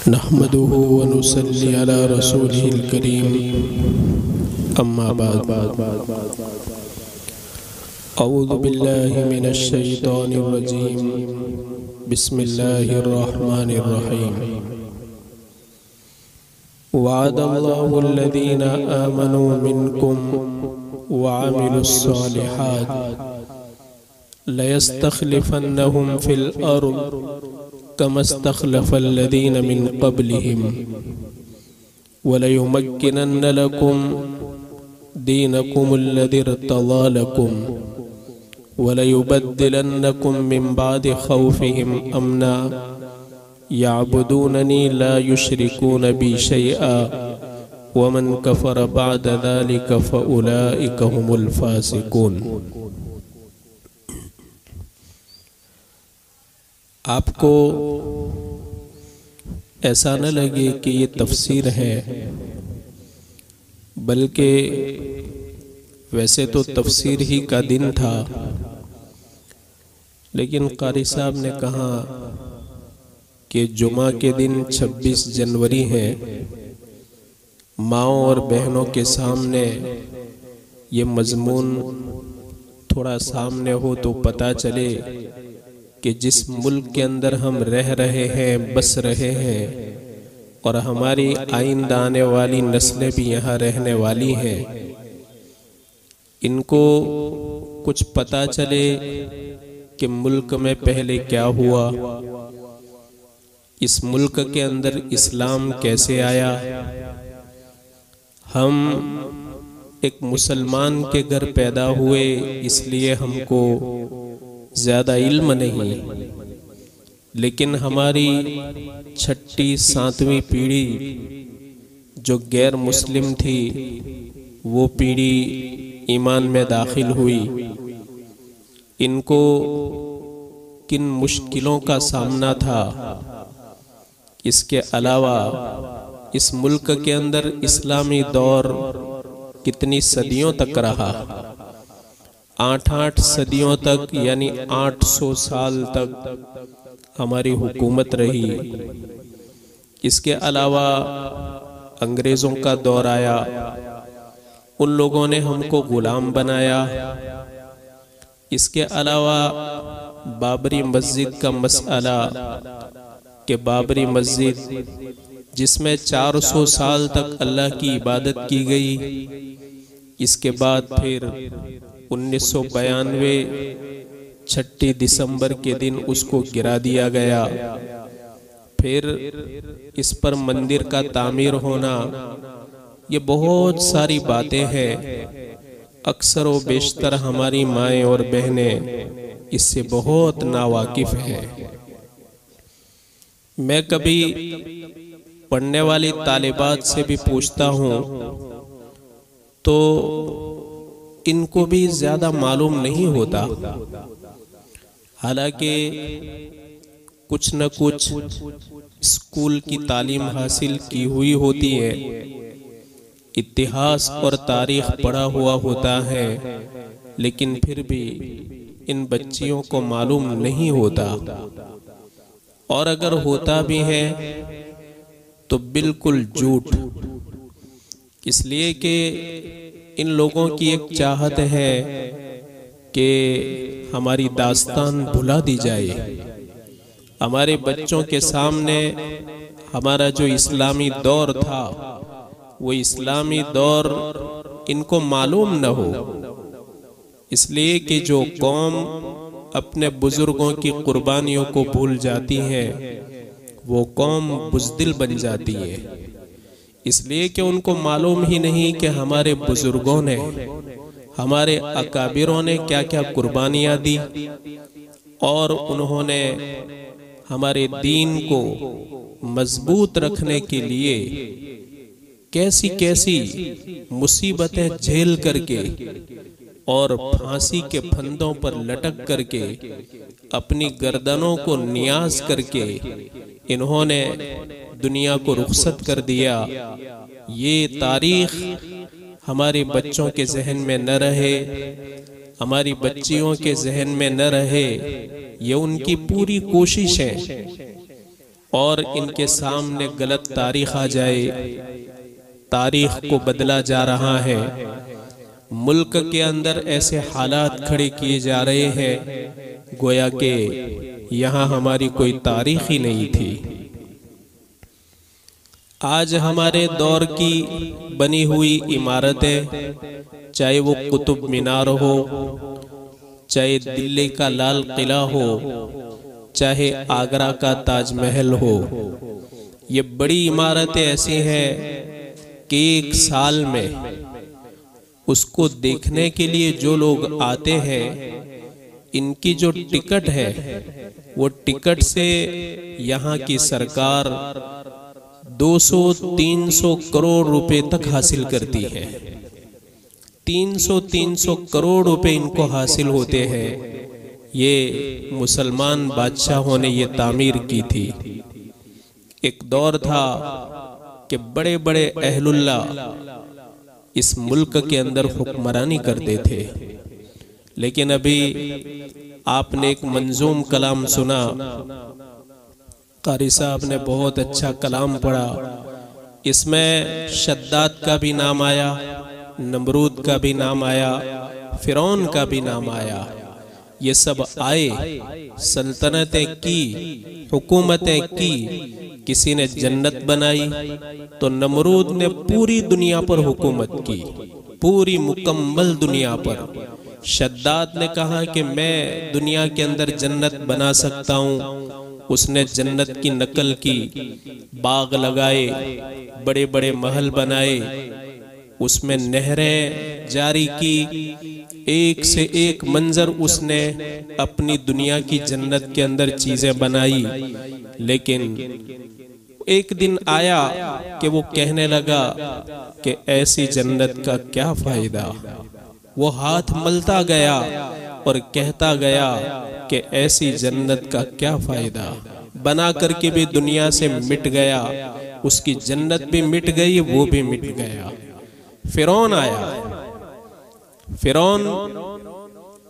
नहमदुहु व नुसल्ली अला रसूलिहिल करीम अम्मा बाद। अऊज़ु बिल्लाहि मिनश शैतानिर रजीम बिस्मिल्लाहिर रहमानिर रहीम। वअदल्लाहु अल्लज़ीना आमनू मिनकुम व अमिलुस सालिहात लयस्तखलिफन्नहुम फिल अर्ज़ कमस्तखलफ़ल्लज़ीन मिन क़ब्लिहिम वलयुमक्किनन्न लकुम दीनकुमुल्लज़ी इर्तज़ा लकुम वलयुबद्दिलन्नकुम मिन बादि ख़ौफ़िहिम अमना यअबुदूननी ला युश्रिकून बी शैआ वमन कफ़र बअद ज़ालिक फ़उलाइक हुमुल फ़ासिकून। आपको ऐसा न लगे कि ये तफसीर है, बल्कि वैसे तो तफसीर ही का दिन था, लेकिन कारी साहब ने कहा कि जुमा के दिन 26 जनवरी है। माँओं और बहनों के सामने ये मजमून थोड़ा सामने हो तो पता चले कि जिस मुल्क के अंदर हम रह रहे हैं, बस रहे हैं, और हमारी आइंदा आने वाली नस्लें भी यहाँ रहने वाली हैं, इनको कुछ पता चले कि मुल्क में पहले क्या हुआ, इस मुल्क के अंदर इस्लाम कैसे आया। हम एक मुसलमान के घर पैदा हुए, इसलिए हमको ज़्यादा इल्म नहीं, लेकिन हमारी 6ठी 7वीं पीढ़ी जो गैर मुस्लिम थी, वो पीढ़ी ईमान में दाखिल हुई। इनको किन मुश्किलों का सामना था, इसके अलावा इस मुल्क के अंदर इस्लामी दौर कितनी सदियों तक रहा। 8 सदियों तक, यानी 800 साल तक हमारी हुकूमत रही। इसके अलावा अंग्रेज़ों का दौर आया, उन लोगों ने हमको गुलाम बनाया। इसके अलावा बाबरी मस्जिद का मसला कि बाबरी मस्जिद जिसमें 400 साल तक अल्लाह की इबादत की गई, इसके बाद फिर 1992 6 दिसंबर के दिन उसको गिरा दिया गया। फिर इस पर मंदिर का तामीर होना, ये बहुत सारी बातें हैं। अक्सर व बेशतर हमारी माएँ और बहनें इससे बहुत नावाकिफ हैं। मैं कभी पढ़ने वाली तालिबात से भी पूछता हूँ तो इनको भी ज्यादा मालूम नहीं होता। हालांकि कुछ न कुछ स्कूल की तालीम हासिल की हुई होती है, इतिहास और तारीख पढ़ा हुआ होता है, लेकिन फिर भी इन बच्चियों को मालूम नहीं होता। और अगर होता भी है तो बिल्कुल झूठ, इसलिए कि इन लोगों की एक चाहत है कि हमारी दास्तान भुला दी जाए। हमारे बच्चों के सामने हमारा जो इस्लामी दौर था, वो इस्लामी दौर इनको मालूम न हो, इसलिए कि जो कौम अपने बुजुर्गों की कुर्बानियों को भूल जाती है, वो कौम बुज़दिल बन जाती है। इसलिए कि उनको मालूम ही नहीं कि हमारे बुजुर्गों ने, हमारे अकाबिरों ने क्या क्या कुर्बानियाँ दी, और उन्होंने हमारे दीन को मजबूत रखने के लिए कैसी कैसी मुसीबतें झेल करके और फांसी के फंदों पर लटक करके अपनी गर्दनों को नियाज करके इन्होंने दुनिया को रुखसत कर दिया। ये तारीख हमारे बच्चों के जहन में न रहे, हमारी बच्चियों के जहन में न रहे, ये उनकी पूरी कोशिश है। और इनके सामने गलत तारीख आ जाए, तारीख को बदला जा रहा है, मुल्क के अंदर ऐसे हालात खड़े किए जा रहे हैं गोया के यहाँ हमारी कोई तारीख ही नहीं थी। आज हमारे दौर की बनी हुई इमारतें, चाहे वो कुतुब मीनार हो, चाहे दिल्ली का लाल किला हो, चाहे आगरा का ताजमहल हो, ये बड़ी इमारतें ऐसी हैं कि एक साल में उसको देखने के लिए जो लोग आते हैं, इनकी जो टिकट है वो टिकट से यहाँ की सरकार 200-300 करोड़ रुपए तक हासिल करती है। 300 करोड़ रुपए इनको हासिल होते हैं। ये मुसलमान बादशाहों ने ये तामीर की थी। एक दौर था कि बड़े बड़े अहलुल्ला इस मुल्क के अंदर हुक्मरानी करते थे, लेकिन अभी आपने एक मंजूम कलाम सुना, कारी साहब ने बहुत अच्छा कलाम पढ़ा। इसमें शद्दाद का भी नाम आया, नमरूद का भी नाम आया, फिरौन का भी नाम आया। ये सब आए, सल्तनतें की, हुकूमतें की। किसी ने जन्नत बनाई तो नमरूद ने पूरी दुनिया पर हुकूमत की, पूरी मुकम्मल दुनिया पर। शद्दाद ने कहा कि मैं दुनिया के अंदर जन्नत बना सकता हूँ। उसने जन्नत की नकल की, बाग लगाए, बड़े बड़े महल बनाए, उसमें नहरें जारी की, एक से एक मंजर उसने अपनी दुनिया की जन्नत के अंदर चीजें बनाई। लेकिन एक दिन आया कि वो कहने लगा कि ऐसी जन्नत का क्या फायदा। वो हाथ मलता गया और कहता गया कि ऐसी जन्नत का क्या फायदा। बना करके भी दुनिया से मिट गया, उसकी जन्नत भी मिट गई, वो भी मिट गया। फिरौन आया। फिरौन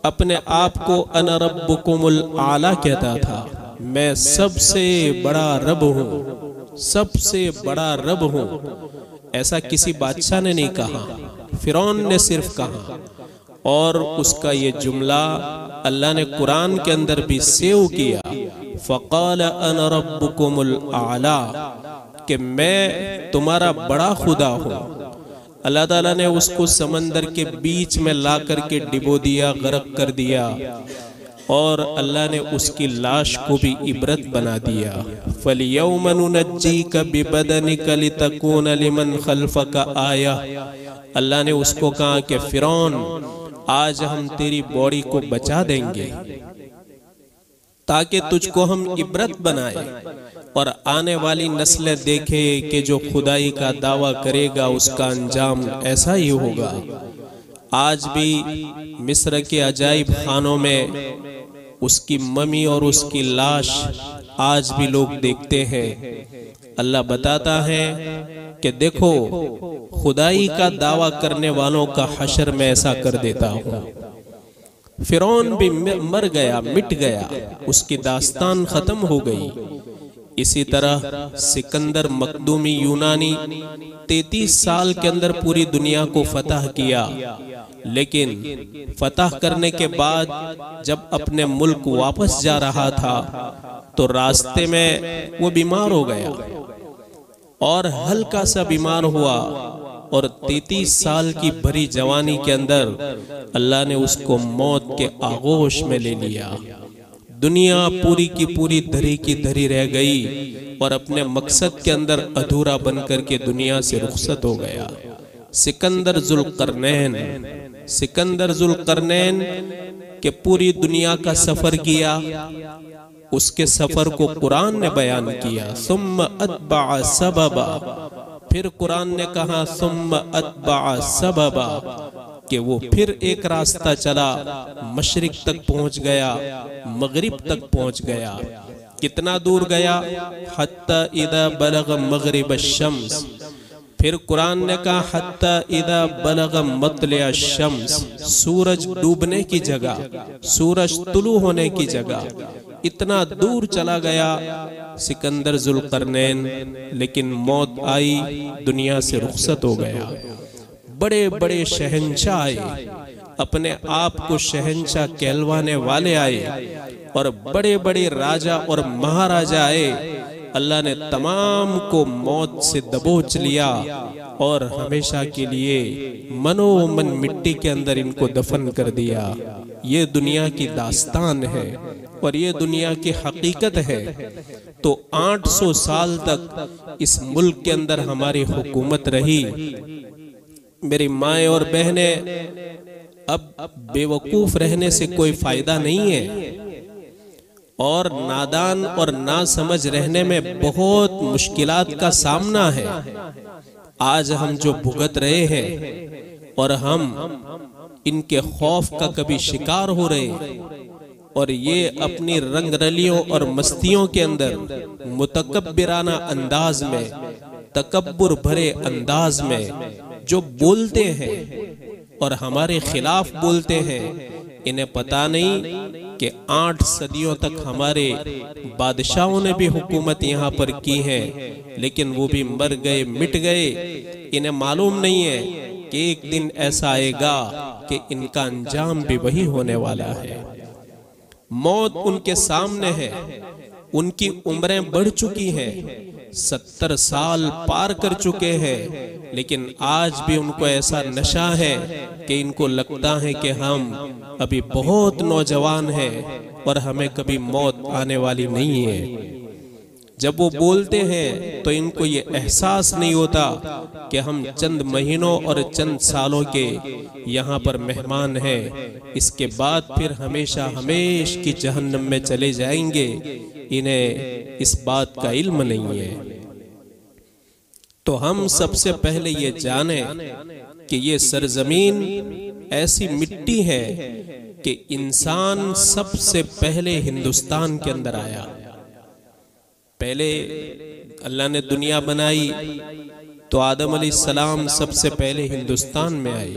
अपने आप को अना रब्बुकुमुल आला कहता था, मैं सबसे बड़ा रब हूँ, सबसे बड़ा रब हूँ। ऐसा किसी बादशाह ने नहीं कहा, फिरौन ने सिर्फ कहा। और उसका ये जुमला अल्लाह ने कुरान के अंदर भी सेव किया, फ़क़ाल अना रब्बुकुमुल आला, कि मैं तुम्हारा बड़ा खुदा हूँ। अल्लाह ताला ने उसको समंदर के बीच में ला करके डिबो दिया, गर्क कर दिया, और अल्लाह ने उसकी लाश को भी इबरत बना दिया। फ़लयौम नुनज्जीका बिबदनिका लितकूना लिमन खल्फका आया। अल्लाह ने उसको कहा कि फिरौन, आज हम तेरी बॉडी को बचा देंगे ताकि तुझको हम इबरत बनाए और आने वाली नस्लें देखे कि जो खुदाई का दावा करेगा उसका अंजाम ऐसा ही होगा। आज भी मिस्र के अजाइब खानों में उसकी ममी और उसकी लाश आज भी लोग देखते हैं। अल्लाह बताता है कि देखो, खुदाई का दावा करने वालों का हशर में ऐसा कर देता हूँ। फिरौन भी मर गया, मिट गया, उसकी दास्तान खत्म हो गई। इसी तरह सिकंदर मकदूमी यूनानी 33 साल के अंदर पूरी दुनिया को फतह किया, लेकिन फतह करने के बाद जब अपने मुल्क वापस जा रहा था तो रास्ते में वो बीमार हो गया और हल्का सा बीमार हुआ, और 33 साल की भरी जवानी के अंदर अल्लाह ने उसको मौत के आगोश में ले लिया। दुनिया पूरी की पूरी धरी की धरी रह गई और अपने मकसद के अंदर अधूरा बनकर के दुनिया से रुखसत हो गया। सिकंदर जुल्करनैन के पूरी दुनिया का सफर किया, उसके सफर को कुरान ने बयान किया। सुम्मा अत्बअ सबबा, फिर कुरान ने कहा सुम्मा अत्बअ सबबा, कि वो फिर एक रास्ता चला, मशरिक तक पहुंच गया, मगरिब तक पहुंच गया। कितना दूर गया? हत्ता इदा बलग मगरिब अश-शम्स, फिर कुरान ने कहा हत्ता इदा बलग मतलिअ अश-शम्स, सूरज डूबने की जगह, सूरज तुलू होने की जगह, इतना दूर चला गया सिकंदर जुल्करनैन, लेकिन मौत आई, दुनिया से रुखसत हो गया। बड़े बड़े शहंशाह आए, अपने आप को शहंशाह कहलवाने वाले आए, और बड़े बड़े राजा और महाराजा आए। अल्लाह ने तमाम को मौत से दबोच लिया और हमेशा के लिए मनोमन मिट्टी के अंदर इनको दफन कर दिया। ये दुनिया की दास्तान है और ये दुनिया की हकीकत है। तो 800 साल तक इस मुल्क के अंदर हमारी हुकूमत रही। मेरी माएँ और बहनें, अब बेवकूफ रहने से कोई फायदा नहीं है और नादान और नासमझ रहने में बहुत मुश्किलात का सामना है। आज हम जो भुगत रहे हैं और हम इनके खौफ का कभी शिकार हो रहे, और ये अपनी रंगरलियों और मस्तियों के अंदर मुतकब्बिराना अंदाज में, तकब्बुर भरे अंदाज में जो बोलते हैं और हमारे खिलाफ बोलते हैं, इन्हें पता नहीं कि 8 सदियों तक हमारे बादशाहों ने भी हुकूमत यहाँ पर की है, लेकिन वो भी मर गए, मिट गए। इन्हें मालूम नहीं है कि एक दिन ऐसा आएगा कि इनका अंजाम भी वही होने वाला है। मौत उनके सामने है, उनकी उम्रें बढ़ चुकी हैं, 70 साल पार कर चुके हैं, लेकिन आज भी उनको ऐसा नशा है कि इनको लगता है कि हम अभी बहुत नौजवान हैं और हमें कभी मौत आने वाली नहीं है। जब वो बोलते हैं तो इनको ये एहसास नहीं होता कि हम चंद महीनों और चंद सालों के यहाँ पर मेहमान हैं, इसके बाद फिर हमेशा हमेश की जहन्नम में चले जाएंगे। इन्हें इस बात का इल्म नहीं है। तो हम सबसे पहले ये जाने कि ये सरजमीन ऐसी मिट्टी है कि इंसान सबसे पहले हिंदुस्तान के अंदर आया। पहले अल्लाह ने दुनिया बनाई तो आदम अलैहिस्सलाम सबसे पहले हिंदुस्तान में आए।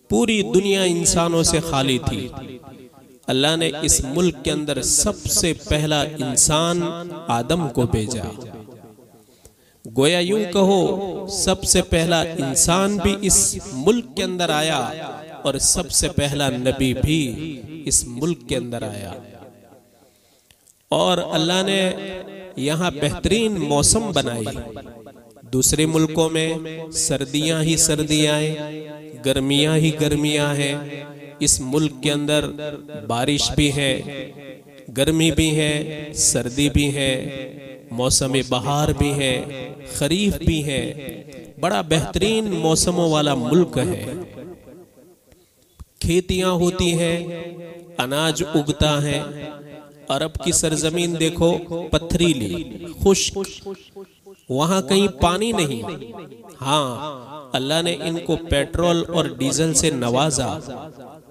पूरी दुनिया इंसानों से खाली थी। अल्लाह ने इस मुल्क के अंदर सबसे पहला इंसान आदम को भेजा। गोया यूं कहो सबसे पहला इंसान भी इस मुल्क के अंदर आया और सबसे पहला नबी भी इस मुल्क के अंदर आया। और अल्लाह ने यहाँ बेहतरीन मौसम बनाई। दूसरे मुल्कों में सर्दियां ही सर्दियां हैं, गर्मियां ही गर्मियां हैं। इस मुल्क के अंदर बारिश भी है, गर्मी भी है, सर्दी भी है, मौसम बहार भी है, खरीफ भी है। बड़ा बेहतरीन मौसमों वाला मुल्क है। खेतियां होती हैं, अनाज उगता है। अरब की सरजमीन देखो, पथरीली, खुश्क, वहां कहीं पानी नहीं। हाँ, अल्लाह ने इनको पेट्रोल और डीजल से नवाजा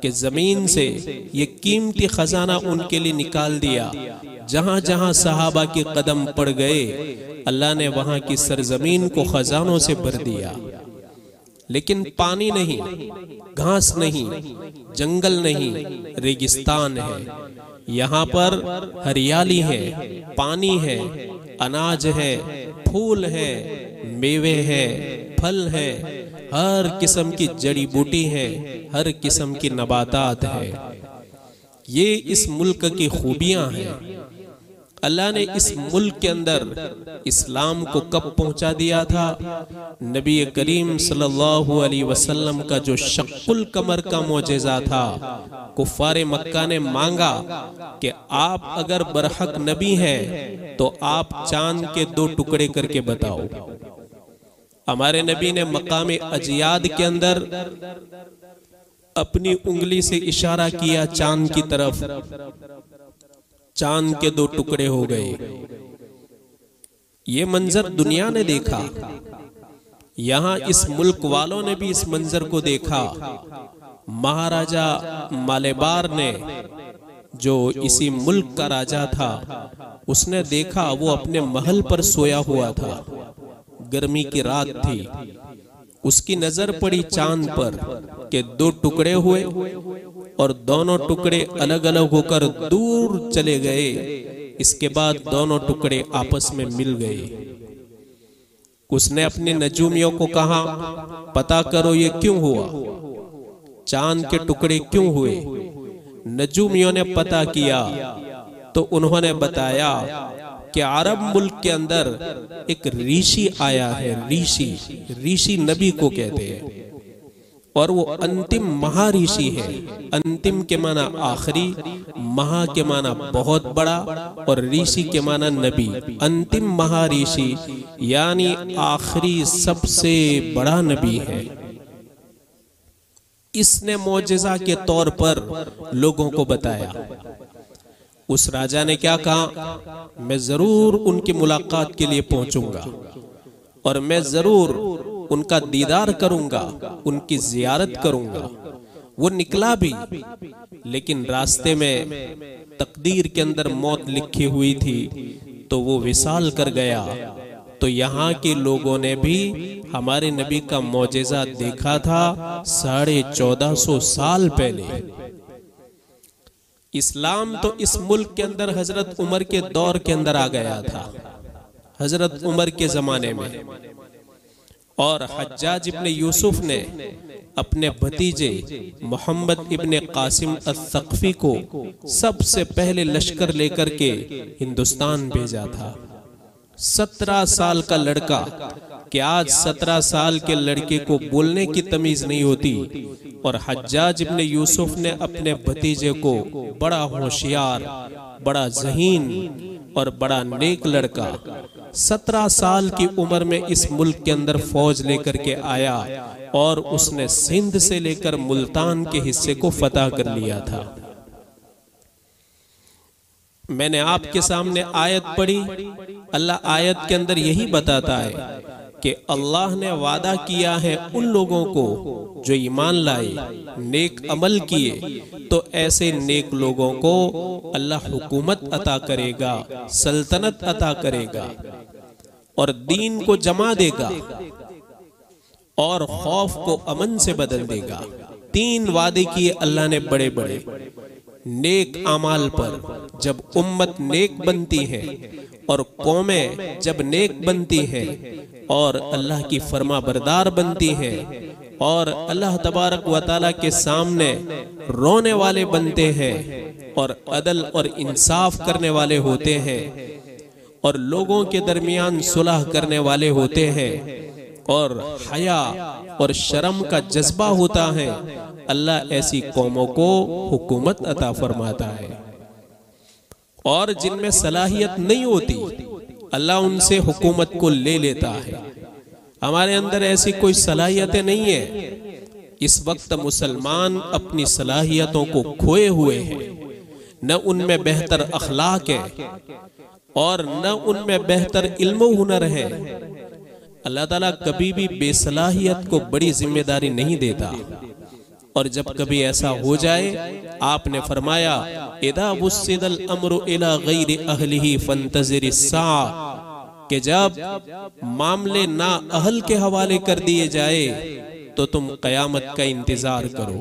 कि जमीन से ये कीमती खजाना उनके लिए निकाल दिया। जहां जहां सहाबा के कदम पड़ गए, अल्लाह ने वहां की सरजमीन को खजानों से भर दिया। लेकिन पानी नहीं, घास नहीं, जंगल नहीं, रेगिस्तान है। यहाँ पर हरियाली है, पानी है, अनाज है, फूल है, मेवे हैं, फल है, हर किस्म की जड़ी बूटी है, हर किस्म की नबातात है। ये इस मुल्क की खूबियां हैं। अल्लाह ने इस मुल्क के अंदर इस्लाम को कब पहुंचा दिया था? नबी करीम सल्लल्लाहु अलैहि वसल्लम का जो शक्कुल कमर का मोजेज़ा था, कुफ्फारे मक्का ने मांगा कि आप अगर बरहक नबी हैं तो आप चांद के 2 टुकड़े करके बताओ। हमारे नबी ने मकाम अजियाद के अंदर अपनी उंगली से इशारा किया चांद की तरफ, चांद के 2 टुकड़े हो गए। ये मंजर दुनिया ने देखा, यहां इस मुल्क वालों ने भी इस मंजर को देखा। महाराजा मालेबार ने, जो इसी मुल्क का राजा था, उसने देखा, वो अपने महल पर सोया हुआ था, गर्मी की रात थी। उसकी नजर पड़ी चांद पर कि 2 टुकड़े हुए और दोनों टुकड़े अलग अलग होकर दूर चले गए। इसके बाद दोनों टुकड़े आपस में मिल गए। उसने अपने नजूमियों को कहा, पता करो ये क्यों हुआ, चांद के टुकड़े क्यों हुए। नजूमियों ने पता किया तो उन्होंने बताया कि अरब मुल्क के अंदर एक ऋषि आया है। ऋषि नबी को कहते हैं और वो अंतिम महाऋषि है। अंतिम के माना आखिरी, महा के माना बहुत बड़ा और ऋषि के माना नबी। अंतिम महाऋषि यानी आखिरी सबसे बड़ा नबी है। इसने मौजज़ा के तौर पर लोगों को बताया। उस राजा ने क्या कहा, मैं जरूर उनकी मुलाकात के लिए पहुंचूंगा और मैं जरूर उनका दीदार करूंगा, उनकी जियारत करूंगा। वो निकला भी, लेकिन रास्ते में तकदीर के अंदर मौत लिखी हुई थी तो वो विसाल कर गया। तो यहाँ के लोगों ने भी हमारे नबी का मौजज़ा देखा था 1450 साल पहले। इस्लाम तो इस मुल्क के अंदर हजरत उमर के दौर के अंदर आ गया था, हजरत उमर के जमाने में। और हज्जाज इब्ने यूसुफ ने अपने भतीजे मोहम्मद इब्ने कासिम अस-सक़फ़ी को सबसे पहले लश्कर लेकर के हिंदुस्तान भेजा था। 17 साल का लड़का, कि आज 17 साल के लड़के को बोलने की तमीज नहीं होती, और हज्जाज इब्ने यूसुफ ने अपने भतीजे को बड़ा होशियार, बड़ा ज़हीन और बड़ा नेक लड़का 17 साल की उम्र में इस मुल्क के अंदर फौज लेकर के आया और उसने सिंध से लेकर मुल्तान के हिस्से को फतह कर लिया था। मैंने आपके सामने आयत पढ़ी। अल्लाह आयत के अंदर यही बताता है कि अल्लाह ने वादा किया है उन लोगों को जो ईमान लाए, नेक अमल किए, तो ऐसे नेक लोगों को अल्लाह हुकूमत अता करेगा, सल्तनत अता करेगा और दीन को जमा देगा और खौफ को अमन से बदल देगा। 3 वादे किए अल्लाह ने बड़े बड़े नेक अमाल पर। जब उम्मत नेक बनती है और कौमें जब नेक बनती हैं और अल्लाह की फरमा बरदार बनती हैं और अल्लाह तबारक व तआला के सामने रोने वाले बनते हैं और अदल और इंसाफ करने वाले होते हैं और लोगों के दरमियान सुलह करने वाले होते हैं और हया और शर्म का जज्बा होता है, अल्लाह ऐसी कौमों को हुकूमत अता फरमाता है। और जिनमें सलाहियत नहीं होती अल्लाह उनसे हुकूमत को ले लेता है। हमारे अंदर ऐसी कोई सलाहियतें नहीं है। इस वक्त मुसलमान अपनी सलाहियतों को खोए हुए हैं। न उनमें बेहतर अखलाक है और न उनमें बेहतर इल्म हुनर है। अल्लाह ताला कभी भी बेसलाहियत को बड़ी जिम्मेदारी नहीं देता। और जब कभी ऐसा हो जाए, आपने फरमाया इदा वुस्सिदल अम्रु इला गैरि अहलिही फंतज़िरिस साअ, कि जब मामले ना अहल के हवाले कर दिए जाए तो तुम कयामत का इंतजार करो।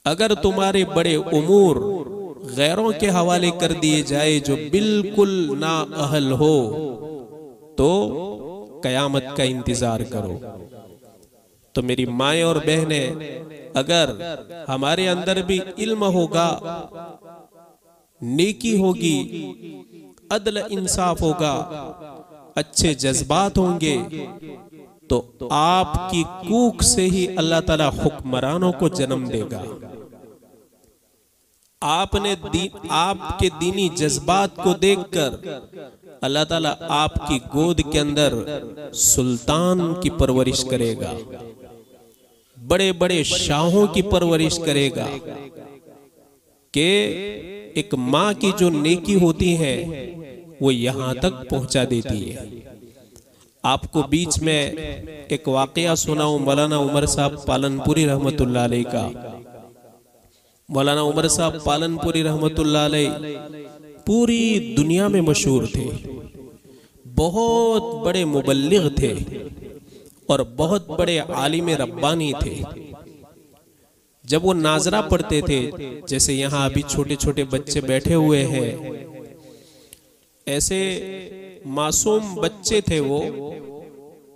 अगर तुम्हारे बड़े उमूर गैरों के हवाले कर दिए जाए जो बिल्कुल ना अहल हो तो कयामत का इंतजार करो। तो मेरी माएं और बहनें, अगर हमारे अंदर भी इल्म होगा, नेकी होगी, अदल इंसाफ होगा, अच्छे जज्बात होंगे, तो आपकी कूख से ही अल्लाह ताला हुक्मरानों को जन्म देगा। आपके दीनी जज्बात को देखकर अल्लाह ताला आपकी गोद के अंदर सुल्तान की परवरिश करेगा, बड़े बड़े शाहों की परवरिश करेगा। कि एक माँ की जो नेकी होती है वो यहां तक पहुंचा देती है। आपको बीच में एक वाकया सुनाऊं, मौलाना उमर साहब पालनपुरी रहमतुल्लाह अलैह का। मौलाना उमर साहब पालनपुरी रहमतुल्लाह अलैह पूरी दुनिया में मशहूर थे, बहुत बड़े मुबल्लिग थे और बहुत बड़े आलिम रब्बानी थे। जब वो नाजरा पढ़ते थे, जैसे यहाँ अभी छोटे छोटे बच्चे बैठे हुए हैं, ऐसे मासूम बच्चे थे वो।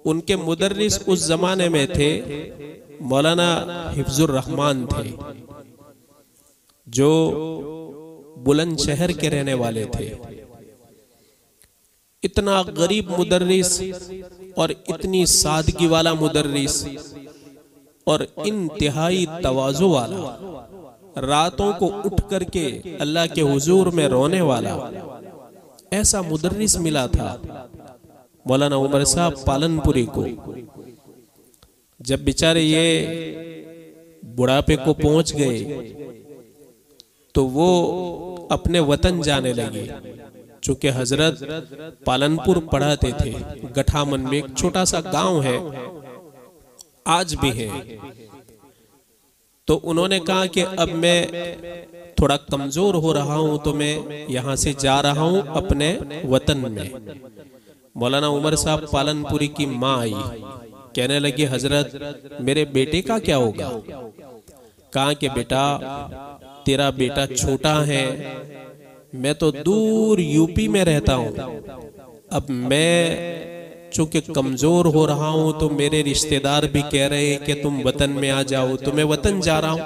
उनके मुदर्रिस उस जमाने में थे मौलाना हिफ्जुर रहमान थे, जो बुलंदशहर के रहने वाले थे। इतना गरीब मुदर्रिस और इतनी सादगी वाला मुदर्रिस और इंतहाई तवाज़ु वाला, रातों को उठ करके अल्लाह के हुजूर में रोने वाला, ऐसा मुदर्रिस मिला था मौलाना उमर साहब पालनपुरी को। जब बेचारे ये बुढ़ापे को पहुंच गए तो वो अपने वतन जाने लगे, चूंकि हजरत पालनपुर पढ़ाते थे। गठामन में एक छोटा सा गांव है, आज भी है। तो उन्होंने कहा कि अब मैं थोड़ा कमजोर हो रहा हूं, तो मैं यहां से जा रहा हूं अपने वतन में। मौलाना उमर साहब पालनपुरी की माँ आई, कहने लगी हजरत मेरे बेटे का क्या होगा? कहा कि बेटा तेरा बेटा छोटा है, मैं तो दूर यूपी में रहता हूं। अब मैं चूंकि कमजोर हो रहा हूं तो मेरे रिश्तेदार भी कह रहे हैं कि तुम वतन में आ जाओ, तो मैं वतन जा रहा हूं।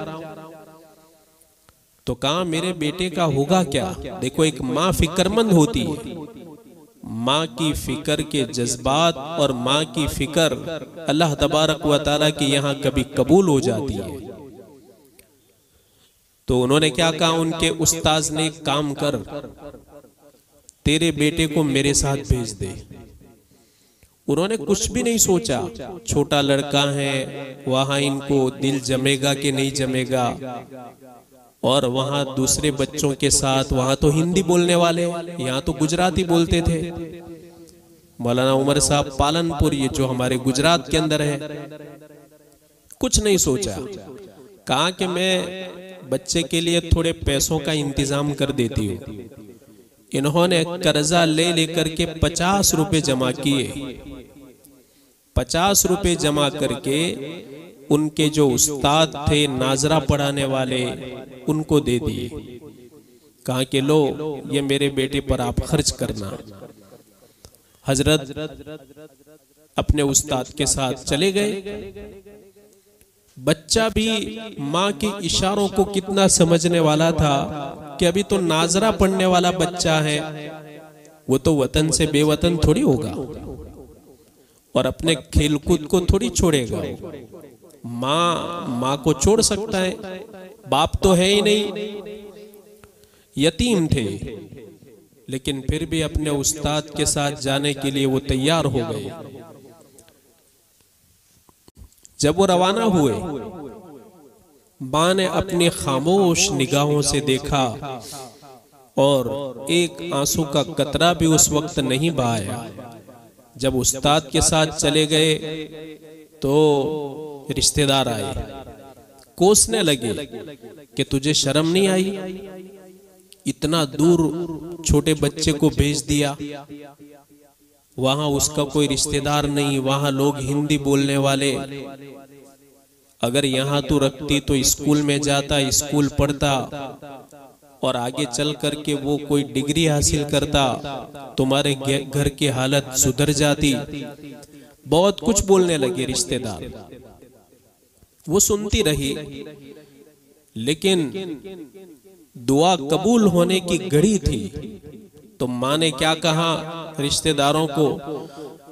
तो कहा मेरे बेटे का होगा क्या? देखो एक माँ फिक्रमंद होती है, माँ की फिक्र के जज्बात और माँ की फिक्र अल्लाह तबारक व तआला की यहाँ कभी कबूल हो जाती है। तो उन्होंने क्या कहा, उनके उस्ताद ने काम कर, तेरे बेटे को मेरे साथ भेज दे। उन्होंने कुछ भी नहीं सोचा, छोटा लड़का है, वहां इनको दिल जमेगा कि नहीं जमेगा, और वहां दूसरे बच्चों के साथ, वहां तो हिंदी बोलने वाले, यहाँ तो गुजराती बोलते थे। मौलाना उमर साहब पालनपुर, ये जो हमारे गुजरात के अंदर है, कुछ नहीं सोचा, कहा कि मैं बच्चे के लिए थोड़े पैसों का इंतजाम कर देती हूँ। इन्होंने कर्जा ले लेकर के 50 रुपए जमा किए। 50 रुपए जमा करके उनके जो उस्ताद थे नाजरा पढ़ाने वाले, उनको दे दिए। कहा कि लो ये मेरे बेटे पर आप खर्च करना। हजरत अपने उस्ताद के साथ चले गए। बच्चा भी माँ के इशारों को कितना समझने वाला था कि अभी तो नाजरा पढ़ने वाला बच्चा है, वो तो वतन से बेवतन थोड़ी होगा और अपने खेलकूद को थोड़ी छोड़ेगा। माँ को छोड़ सकता है, बाप तो है ही नहीं, यतीम थे, लेकिन फिर भी अपने उस्ताद के साथ जाने के लिए वो तैयार हो गए। जब वो रवाना हुए, माँ ने अपनी खामोश निगाहों से देखा और एक आंसू का कतरा भी उस वक्त नहीं बहाया। जब उस्ताद के साथ चले गए तो रिश्तेदार आए, कोसने लगे कि तुझे शर्म नहीं आई, इतना दूर छोटे बच्चे को भेज दिया, वहां उसका कोई रिश्तेदार नहीं, वहां लोग हिंदी बोलने वाले, अगर यहाँ तू रखती तो स्कूल में जाता, स्कूल पढ़ता और आगे चल करके वो कोई डिग्री हासिल करता, तुम्हारे घर की हालत सुधर जाती। बहुत कुछ बोलने लगे रिश्तेदार। वो सुनती रही, लेकिन दुआ कबूल होने की घड़ी थी। तो माँ ने क्या कहा रिश्तेदारों को,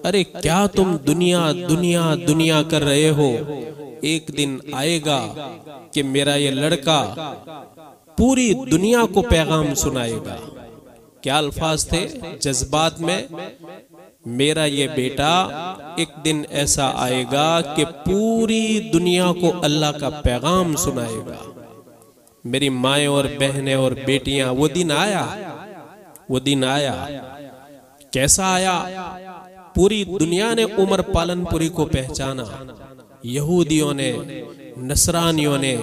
अरे क्या तुम दुनिया दुनिया दुनिया कर रहे हो, एक दिन आएगा कि मेरा ये लड़का पूरी दुनिया को पैगाम सुनाएगा। क्या अल्फाज थे, जज्बात में, मेरा ये बेटा एक दिन ऐसा आएगा कि पूरी दुनिया को अल्लाह का पैगाम सुनाएगा। मेरी माएँ और बहनें और बेटियां, वो दिन आया, वो दिन आया। कैसा आया? पूरी दुनिया ने उमर पालनपुरी को पहचाना। यहूदियों ने, नसरानियों ने,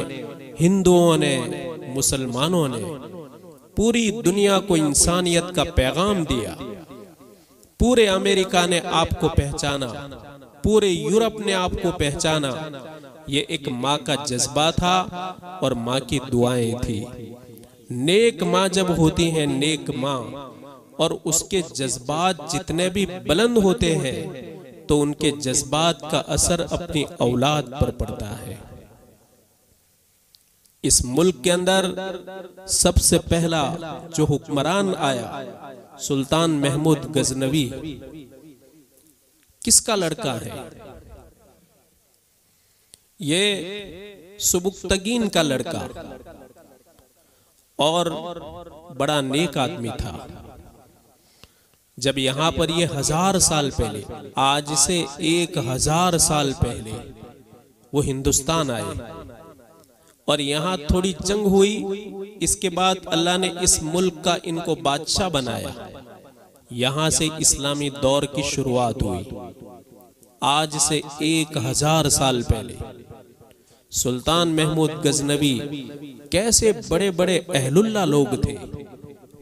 हिंदुओं ने, मुसलमानों ने, पूरी दुनिया को इंसानियत का पैगाम दिया। पूरे अमेरिका ने आपको पहचाना, पूरे यूरोप ने आपको पहचाना, ये एक माँ का जज्बा था और माँ की दुआएं थी। नेक माँ जब होती है नेक माँ, और उसके जज्बात जितने भी बुलंद होते हैं तो उनके जज्बात का असर अपनी औलाद पर पड़ता है। इस मुल्क के अंदर सबसे पहला जो हुक्मरान आया सुल्तान महमूद गजनवी, किसका लड़का है? ये सुबुक्तगीन का लड़का, और बड़ा नेक आदमी था। जब यहाँ पर ये 1000 साल पहले, आज से 1000 साल पहले वो हिंदुस्तान आए और यहाँ थोड़ी जंग हुई, इसके बाद अल्लाह ने इस मुल्क का इनको बादशाह बनाया। यहाँ से इस्लामी दौर की शुरुआत हुई। आज से 1000 साल पहले सुल्तान महमूद गजनवी कैसे बड़े बड़े अहलुल्लाह लोग थे।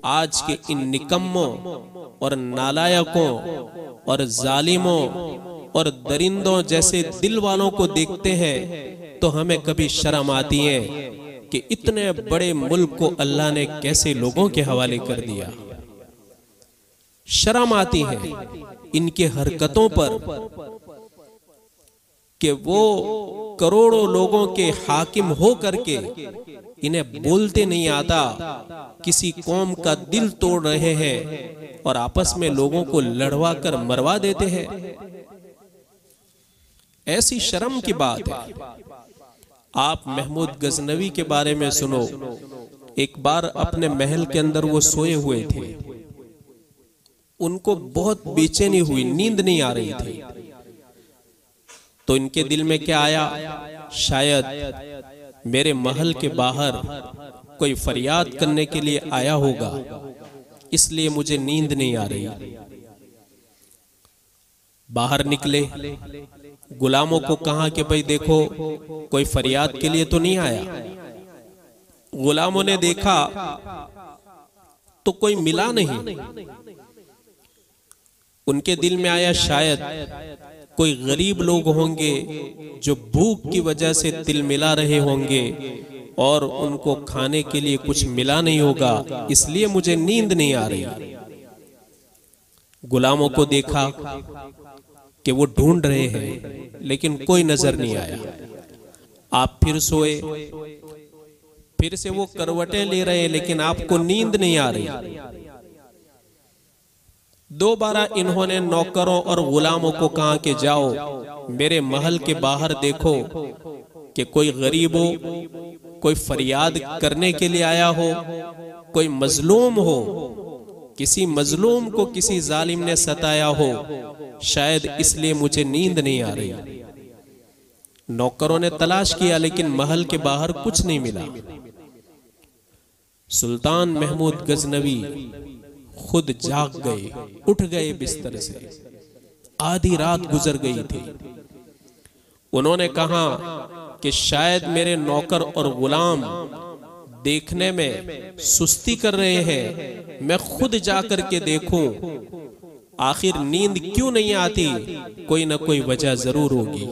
आज के इन निकम्मों और नालायकों और जालिमों और दरिंदों जैसे दिल वालों को देखते हैं तो हमें कभी शर्म आती है कि इतने बड़े मुल्क को अल्लाह ने कैसे लोगों के हवाले कर दिया। शर्म आती है इनके हरकतों पर कि वो करोड़ों लोगों के हाकिम हो करके इन्हें बोलते नहीं आता, किसी कौम का दिल तोड़ रहे हैं और आपस में लोगों को लड़वा कर मरवा देते हैं। ऐसी शर्म की बात है। आप महमूद गजनवी के बारे में सुनो। एक बार अपने महल के अंदर वो सोए हुए थे, उनको बहुत बेचैनी हुई, नींद नहीं आ रही थी। तो इनके दिल में क्या आया, शायद मेरे महल के बाहर कोई फरियाद करने के लिए आया होगा, इसलिए मुझे नींद नहीं आ रही। बाहर निकले, गुलामों को कहा कि भाई देखो कोई फरियाद के लिए तो नहीं आया। गुलामों ने देखा तो कोई मिला नहीं। उनके दिल में आया शायद कोई गरीब लोग होंगे जो भूख की वजह से तिल मिला रहे होंगे और उनको खाने के लिए कुछ मिला नहीं होगा, इसलिए मुझे नींद नहीं आ रही। गुलामों को देखा कि वो ढूंढ रहे हैं लेकिन कोई नजर नहीं आया। आप फिर सोए, फिर से वो करवटें ले रहे हैं लेकिन आपको नींद नहीं आ रही। दोबारा इन्होंने नौकरों और गुलामों को कहा कि जाओ मेरे महल के बाहर देखो कि कोई गरीब हो, कोई फरियाद करने के लिए आया हो, कोई मजलूम हो, किसी मजलूम को किसी जालिम ने सताया हो, शायद इसलिए मुझे नींद नहीं आ रही। नौकरों ने तलाश किया लेकिन महल के बाहर कुछ नहीं मिला। सुल्तान महमूद गजनवी खुद जाग गए, उठ गए बिस्तर से। आधी रात गुजर गई थी। उन्होंने कहा कि शायद मेरे नौकर और गुलाम देखने में सुस्ती कर रहे हैं, मैं खुद जाकर के देखूं, आखिर नींद क्यों नहीं आती, कोई ना कोई वजह जरूर होगी।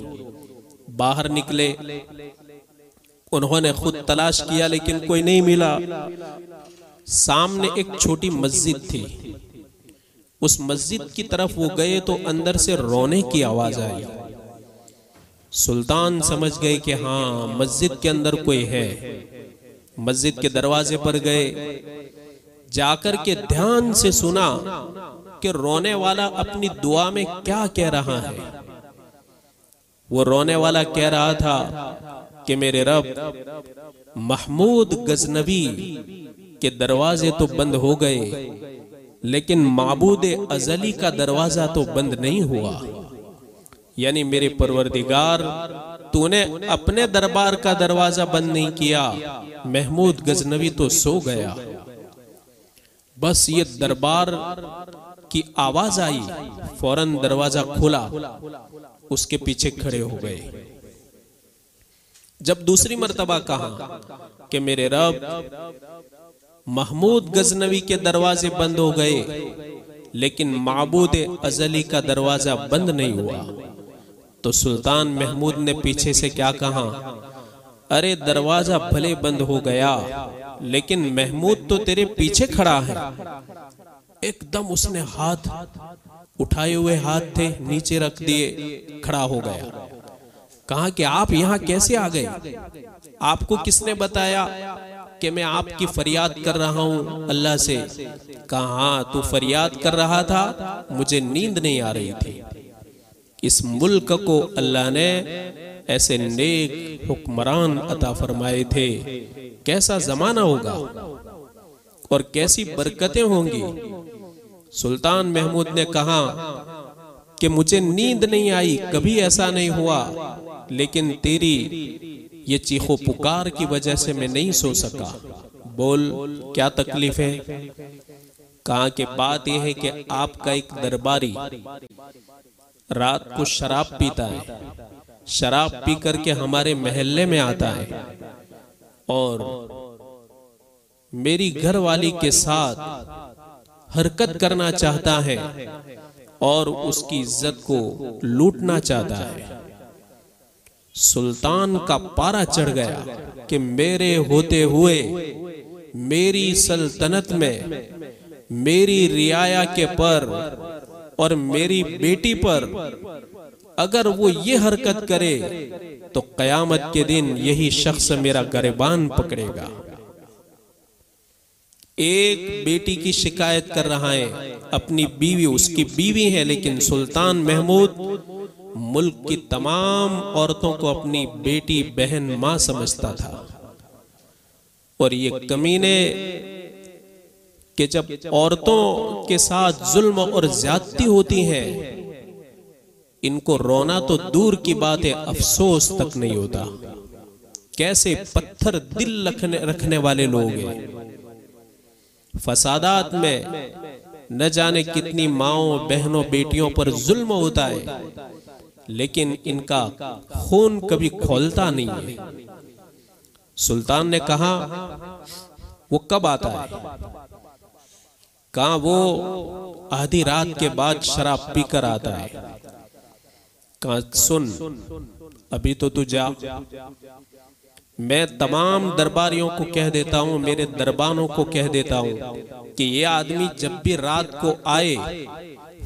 बाहर निकले, उन्होंने खुद तलाश किया लेकिन कोई नहीं मिला। सामने एक छोटी मस्जिद थी, उस मस्जिद की तरफ वो गए तो अंदर से रोने की आवाज आई। सुल्तान समझ गए कि हाँ मस्जिद के अंदर कोई है। मस्जिद के दरवाजे पर गए, जाकर के ध्यान से सुना कि रोने वाला अपनी दुआ में क्या कह रहा है। वो रोने वाला कह रहा था कि मेरे रब, महमूद गजनवी के दरवाजे तो बंद हो गए लेकिन माबूद अजली का दरवाजा तो बंद नहीं हुआ। यानी मेरे परवरदिगार, तूने अपने दरबार का दरवाजा बंद नहीं किया, महमूद गजनवी तो सो गया। बस ये दरबार की आवाज आई, फौरन दरवाजा खुला, उसके पीछे खड़े हो गए। जब दूसरी मर्तबा कहा कि मेरे रब, महमूद गजनवी के दरवाजे बंद हो गए लेकिन माबूद अजली का दरवाजा बंद नहीं हुआ, तो तो सुल्तान महमूद ने पीछे से क्या कहा, अरे दरवाजा भले बंद हो गया लेकिन महमूद तो तेरे पीछे खड़ा है। एकदम उसने हाथ उठाए हुए हाथ थे नीचे रख दिए, खड़ा हो गया। कहा कि आप यहाँ कैसे आ गए, आपको किसने बताया कि मैं आपकी फरियाद कर रहा हूँ अल्लाह से। कहा तू फरियाद कर रहा था, मुझे नींद नहीं आ रही थी। इस मुल्क को अल्लाह ने ऐसे नेक हुक्मरान अता फरमाए थे, कैसा जमाना होगा और कैसी बरकतें होंगी। सुल्तान महमूद ने कहा कि मुझे नींद नहीं आई, कभी ऐसा नहीं हुआ, लेकिन तेरी ये चीखो पुकार की वजह से मैं नहीं सो सका। बोल क्या तकलीफ है। कहा कि बात यह है कि आपका एक दरबारी रात को शराब पीता है, शराब पी करके हमारे महल्ले में आता है और मेरी घरवाली के साथ हरकत करना चाहता है और उसकी इज्जत को लूटना चाहता है। सुल्तान का पारा चढ़ गया कि मेरे होते हुए मेरी सल्तनत में मेरी रियाया के पर और मेरी बेटी पर अगर वो ये हरकत करे तो कयामत के दिन यही शख्स मेरा गिरबान पकड़ेगा। एक बेटी की शिकायत कर रहा है, अपनी बीवी, उसकी बीवी है, लेकिन सुल्तान महमूद मुल्क की तमाम औरतों को अपनी बेटी, बहन, मां समझता था। और ये कमीने कि जब औरतों के साथ जुल्म और ज्यादती होती है, इनको रोना तो दूर की बात है, अफसोस तक नहीं होता। कैसे पत्थर दिल रखने वाले लोग हैं। फसादात में न जाने कितनी माओं, बहनों, बेटियों पर जुल्म होता है, लेकिन इनका खून कभी खौलता नहीं है। सुल्तान ने कहा वो कब आता है। कहा वो आधी रात के बाद शराब पीकर आता है। कहा सुन, अभी तो तू जा, मैं तमाम दरबारियों को कह देता हूं, मेरे दरबानों को कह देता हूं कि ये आदमी जब भी रात को आए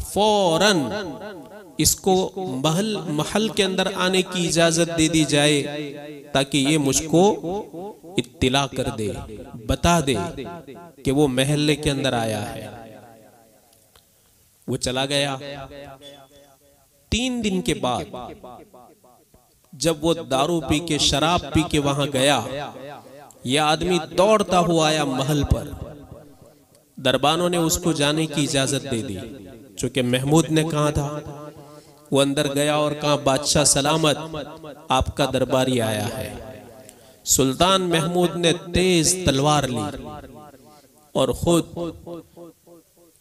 फौरन इसको महल के अंदर आने की इजाजत दे दी जाए, ताकि ये मुझको इत्तिला कर दे, बता दे कि वो महल्ले के अंदर आया है। वो चला गया। 3 दिन के बाद जब वो दारू पी के, शराब पी के वहां गया, ये आदमी दौड़ता हुआ आया महल पर। दरबानों ने उसको जाने की इजाजत दे दी, चूंकि महमूद ने कहा था। वो अंदर गया और कहा बादशाह सलामत, आपका दरबारी आया है। सुल्तान महमूद ने तेज तलवार ली और खुद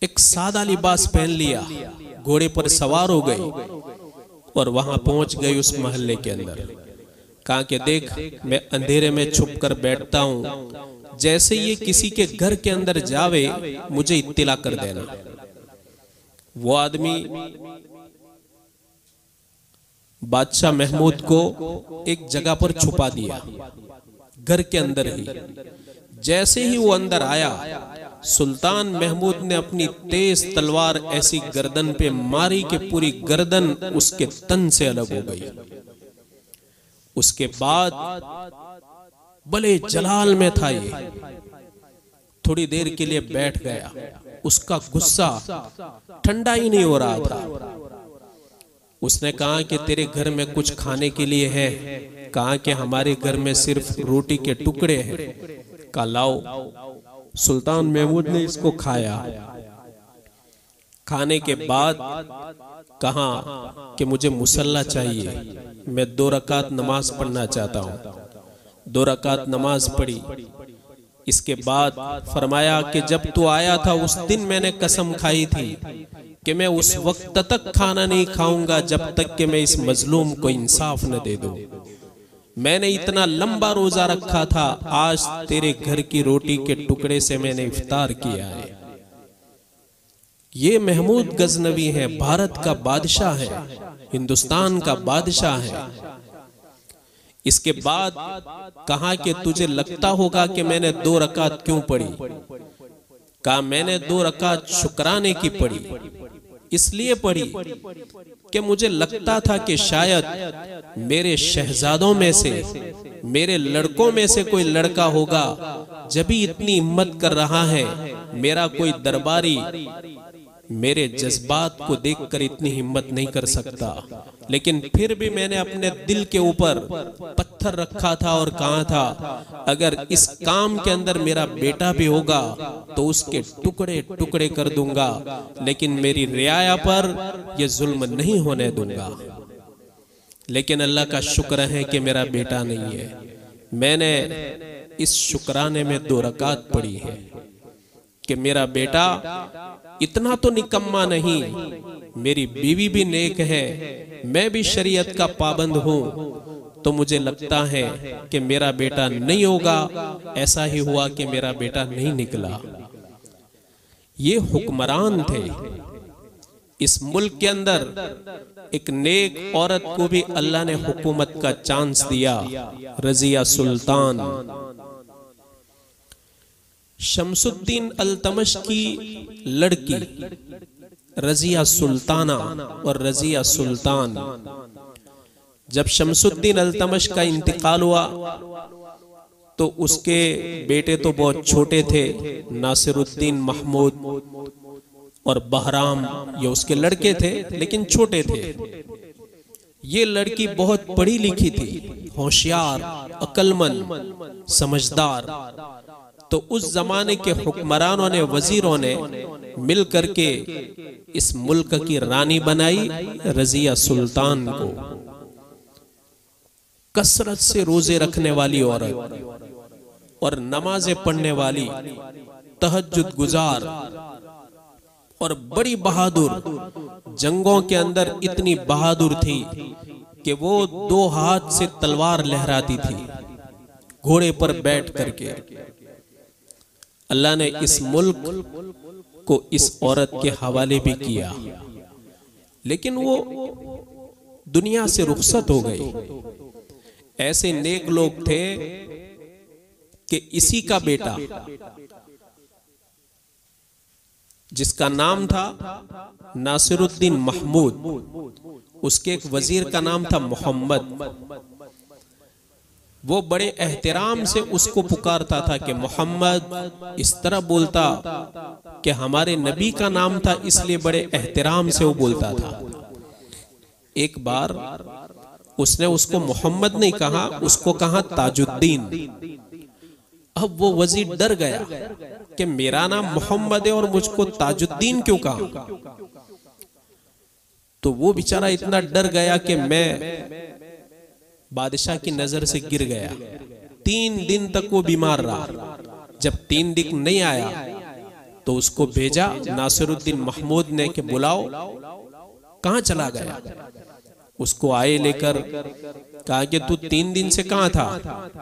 एक सादा लिबास पहन लिया, घोड़े पर सवार हो गई और वहां पहुंच गई उस महल्ले के अंदर। कहा कि देख, मैं अंधेरे में छुप कर बैठता हूं, जैसे ये किसी के घर के अंदर जावे मुझे इत्तिला कर देना। वो आदमी बादशाह महमूद को एक जगह पर छुपा दिया, घर के अंदर ही। जैसे ही वो अंदर आया, सुल्तान महमूद ने अपनी तेज तलवार ऐसी गर्दन पे मारी कि पूरी गर्दन उसके तन से अलग हो गई। उसके बाद बड़े जलाल में था ये, थोड़ी देर के लिए बैठ गया। उसका गुस्सा ठंडा ही नहीं हो रहा था। उसने कहा कि तेरे घर में कुछ खाने के लिए है। कहा कि हमारे घर में सिर्फ रोटी के टुकड़े हैं। कहा लाओ। सुल्तान महमूद ने इसको खाया। खाने के बाद कहा कि मुझे मुसल्ला चाहिए, मैं 2 रकात नमाज पढ़ना चाहता हूं। 2 रकात नमाज पढ़ी। इसके बाद फरमाया कि जब तू आया था उस दिन मैंने कसम खाई थी कि मैं उस वक्त तक खाना नहीं खाऊंगा जब तक कि मैं इस मजलूम को इंसाफ न दे दूं। मैंने इतना लंबा रोजा रखा था, आज तेरे घर की रोटी के टुकड़े से मैंने इफ्तार किया है। ये महमूद गजनवी है, भारत का बादशाह है, हिंदुस्तान का बादशाह है। इसके बाद कहा कि तुझे लगता होगा कि मैंने 2 रकात क्यों पढ़ी। कहा मैंने 2 रकात शुक्राने की पढ़ी, इसलिए पढ़ी कि मुझे लगता था कि शायद मेरे शहजादों में से, मेरे लड़कों में से कोई लड़का होगा, जब भी इतनी हिम्मत कर रहा है, मेरा कोई दरबारी मेरे जज्बात को देखकर इतनी हिम्मत नहीं कर सकता। लेकिन फिर भी मैंने अपने दिल के ऊपर पत्थर रखा था और कहा था अगर इस काम के अंदर मेरा बेटा भी होगा तो उसके टुकड़े टुकड़े कर दूंगा, लेकिन मेरी रियाया पर यह जुल्म नहीं होने दूंगा। लेकिन अल्लाह का शुक्र है कि मेरा बेटा नहीं है। मैंने इस शुक्राने में 2 रकात पढ़ी है कि मेरा बेटा इतना तो निकम्मा नहीं, मेरी बीवी भी नेक है, मैं भी शरीयत का पाबंद हूं, तो मुझे लगता है कि मेरा बेटा नहीं होगा। ऐसा ही हुआ कि मेरा बेटा नहीं निकला। ये हुक्मरान थे इस मुल्क के अंदर। एक नेक औरत को भी अल्लाह ने हुकूमत का चांस दिया, रजिया सुल्तान। शमसुद्दीन अल्तमश की लड़की रजिया सुल्ताना और रजिया सुल्तान, जब शमसुद्दीन अल्तमश का इंतकाल हुआ तो उसके बेटे तो बहुत छोटे थे, नासिरुद्दीन महमूद और बहराम, ये उसके लड़के थे लेकिन छोटे थे। ये लड़की बहुत पढ़ी लिखी थी, होशियार, अक्लमंद, समझदार। तो उस जमाने के हुक्मरानों ने, वजीरों ने मिल करके इस मुल्क की रानी बनाई रजिया सुल्तान को। कसरत से रोजे रखने वाली औरत और नमाजें पढ़ने वाली, तहज्जुद गुजार और बड़ी बहादुर। जंगों के अंदर इतनी बहादुर थी कि वो 2 हाथ से तलवार लहराती थी घोड़े पर बैठ करके। अल्लाह ने इस मुल्क को इस औरत के हवाले भी किया, लेकिन वो दुनिया से रुखसत हो गई। ऐसे नेक लोग थे कि इसी का बेटा, जिसका नाम था नासिरुद्दीन महमूद, उसके एक वजीर का नाम था मोहम्मद। वो बड़े एहतराम से उसको पुकारता था कि मोहम्मद, इस तरह बोलता कि हमारे नबी का नाम था, इसलिए बड़े एहतराम से वो बोलता था। एक बार उसने उसको मोहम्मद नहीं कहा, उसको कहा ताजुद्दीन। अब वो वजीर डर गया कि मेरा नाम मोहम्मद है और मुझको ताजुद्दीन क्यों कहा। तो वो बेचारा इतना डर गया कि मैं बादशाह की नजर से गिर गया। 3 दिन तक वो बीमार रहा। जब 3 दिन नहीं आया तो उसको भेजा नासिरुद्दीन महमूद ने कि बुलाओ, कहां चला गया। उसको आए लेकर कहा कि तू 3 दिन से कहां था।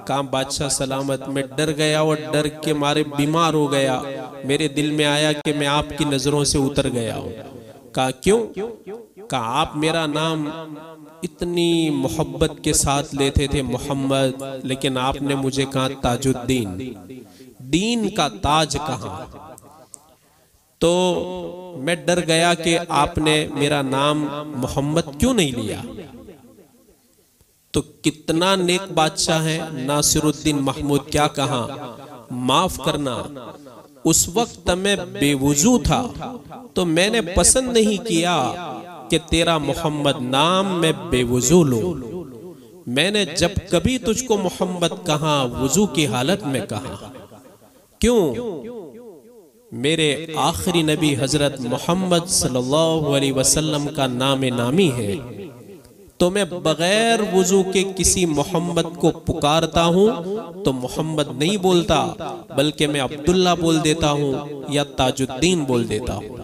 कहा बादशाह सलामत, मैं डर गया और डर के मारे बीमार हो गया। मेरे दिल में आया कि मैं आपकी नजरों से उतर गया हूं। कहा क्यों। कहा आप मेरा नाम इतनी मोहब्बत के साथ लेते थे मोहम्मद, लेकिन आपने मुझे कहा ताजुद्दीन, दीन का ताज कहा। तो मैं डर गया कि आपने मेरा नाम मोहम्मद क्यों नहीं लिया। तो कितना नेक बादशाह है नासिरुद्दीन महमूद, क्या कहा, माफ करना, उस वक्त मैं बेवुजू था तो मैंने पसंद नहीं किया कि तेरा मोहम्मद नाम मैं बेवुजू लूं। मैंने जब कभी तुझको मोहम्मद कहा वुजू की हालत में कहा। क्यों। मेरे आखिरी नबी हजरत मोहम्मद सल्लल्लाहु अलैहि वसल्लम का नाम नामी है, तो मैं बगैर वुजू के किसी मोहम्मद को पुकारता हूं तो मोहम्मद नहीं बोलता, बल्कि मैं अब्दुल्ला बोल देता हूं या ताजुद्दीन बोल देता हूं।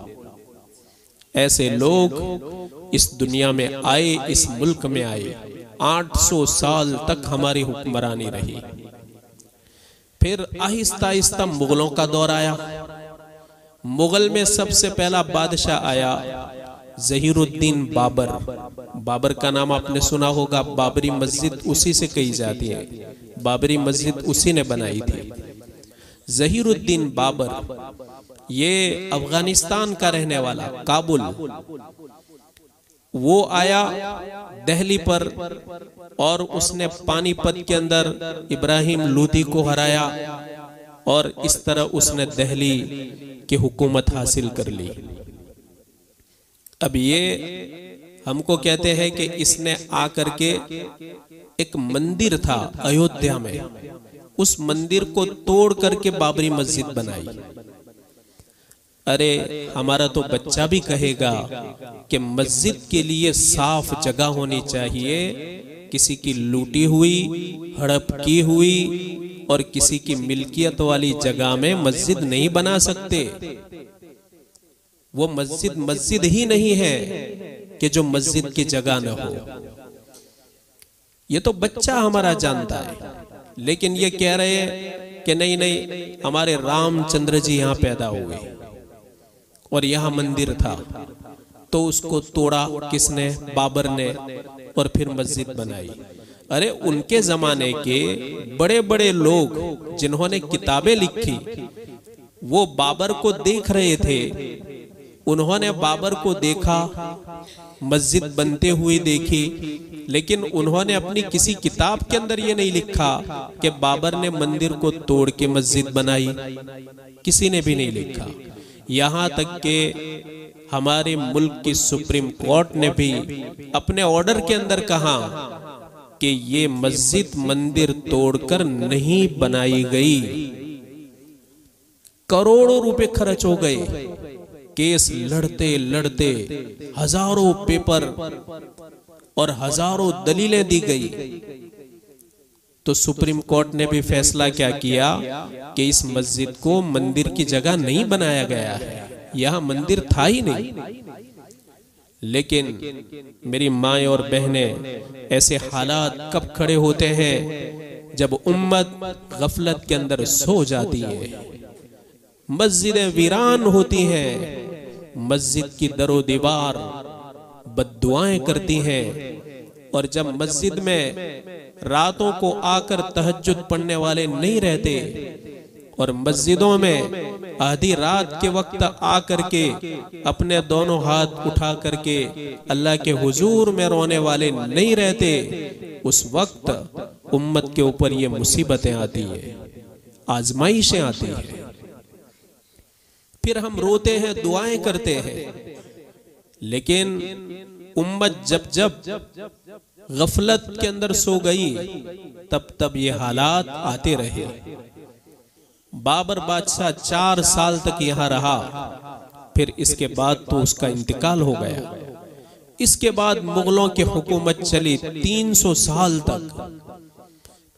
ऐसे लोग इस दुनिया में आए, इस मुल्क में आए। 800 साल तक हमारी हुक्मरानी रही। फिर आहिस्ता आहिस्ता मुगलों का दौर आया। मुगल में सबसे पहला बादशाह आया ज़हीरुद्दीन बाबर। बाबर का नाम आपने सुना होगा, बाबरी मस्जिद उसी से कही जाती है, बाबरी मस्जिद उसी ने बनाई थी। ज़हीरुद्दीन बाबर ये अफगानिस्तान का रहने वाला, काबुल, वो आया दिल्ली पर और उसने पानीपत के अंदर इब्राहिम लोदी को हराया और इस तरह उसने दिल्ली की हुकूमत हासिल कर ली। अब ये हमको कहते हैं कि इसने आकर के एक मंदिर था अयोध्या में, उस मंदिर को तोड़ करके बाबरी मस्जिद बनाई। अरे हमारा तो बच्चा भी कहेगा कि मस्जिद के लिए साफ जगह होनी चाहिए, किसी की लूटी हुई, हड़प की हुई और किसी की मिल्कियत वाली जगह में मस्जिद नहीं बना सकते। वो मस्जिद मस्जिद ही नहीं है कि जो मस्जिद की जगह न हो। ये तो बच्चा हमारा जानता है, लेकिन ये कह रहे हैं कि नहीं नहीं, हमारे रामचंद्र जी यहाँ पैदा हुए और यहाँ मंदिर था, तो उसको तोड़ा किसने? बाबर ने, और फिर मस्जिद बनाई। अरे उनके जमाने के बड़े बड़े लोग जिन्होंने किताबें लिखी वो बाबर को देख रहे थे, उन्होंने बाबर को देखा, मस्जिद बनते हुए देखी, लेकिन उन्होंने अपनी किसी किताब के अंदर ये नहीं लिखा कि बाबर ने मंदिर को तोड़ के मस्जिद बनाई, किसी ने भी नहीं लिखा। यहाँ तक कि हमारे मुल्क की सुप्रीम कोर्ट ने भी अपने ऑर्डर के अंदर कहा कि ये मस्जिद मंदिर तोड़कर नहीं बनाई गई। करोड़ों रुपए खर्च हो गए, केस लड़ते लड़ते हजारों पेपर और हजारों दलीलें दी गई, तो सुप्रीम कोर्ट ने भी फैसला क्या किया कि इस मस्जिद को मंदिर की जगह नहीं बनाया गया है, यह मंदिर था ही नहीं। लेकिन मेरी माएं और बहनें, ऐसे हालात कब खड़े होते हैं जब उम्मत गफलत के अंदर सो जाती है, मस्जिदें वीरान होती हैं, मस्जिद की दरो दीवार बद्दुआएं करती हैं, और जब मस्जिद में रातों को आकर तहज्जुद पढ़ने वाले नहीं रहते और मस्जिदों में आधी रात के वक्त आकर के अपने दोनों हाथ उठा करके अल्लाह के हुजूर में रोने वाले नहीं रहते, उस वक्त उम्मत के ऊपर ये मुसीबतें आती हैं, आजमाइशें आती हैं। फिर हम रोते हैं, दुआएं करते हैं, लेकिन उम्मत जब जब गफलत के अंदर सो गई तब तब ये हालात आते रहे। बाबर बादशाह 4 साल तक यहाँ रहा, फिर इसके बाद तो उसका इंतकाल हो गया। इसके बाद मुगलों की हुकूमत चली 300 साल तक।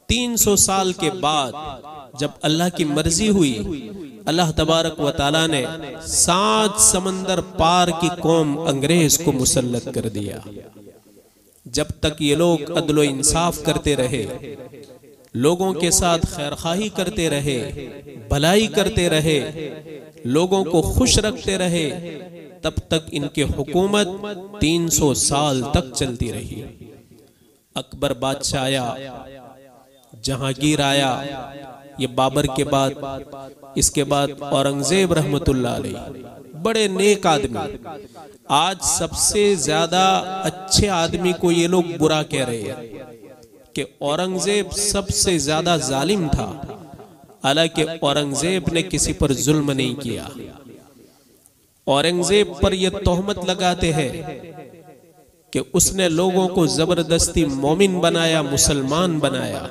300 साल के बाद जब अल्लाह की मर्जी हुई, अल्लाह तबारक व तआला ने 7 समंदर पार की कौम अंग्रेज को मुसल्लत कर दिया। जब तक ये लोग अदलो इंसाफ करते रहे, लोगों के साथ खैरखाही करते रहे, भलाई करते रहे, लोगों को खुश रखते रहे, तब तक इनकी हुकूमत 300 साल तक चलती रही। अकबर बादशाह आया, जहांगीर आया, ये बाबर के बाद, इसके बाद औरंगजेब रहमतुल्लाह अलैह, बड़े नेक आदमी। आज सबसे ज्यादा अच्छे आदमी को ये लोग बुरा कह रहे हैं कि औरंगजेब सबसे ज्यादा जालिम था, हालांकि औरंगजेब ने किसी पर जुल्म नहीं किया। औरंगजेब पर यह तोहमत लगाते हैं कि उसने लोगों को जबरदस्ती मोमिन बनाया, मुसलमान बनाया।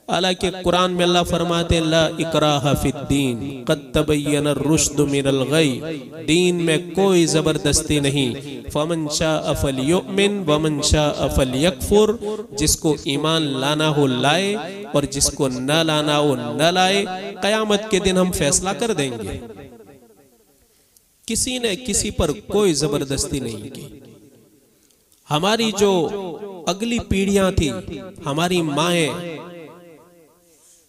हालांकि कुरान में अल्लाह फरमाते हैं ला इकराहा फिद्दीन क़द तबय्यन रुश्दु मिनल गय, दीन में कोई जबरदस्ती नहीं। फमन शाअ फलयुमिन वमन शाअ फलयकफुर, जिसको ईमान लाना हो लाए और जिसको न लाना हो न लाए। कयामत के दिन हम फैसला कर देंगे। किसी ने किसी पर कोई जबरदस्ती नहीं की। हमारी जो अगली पीढ़ियां थी, हमारी माएं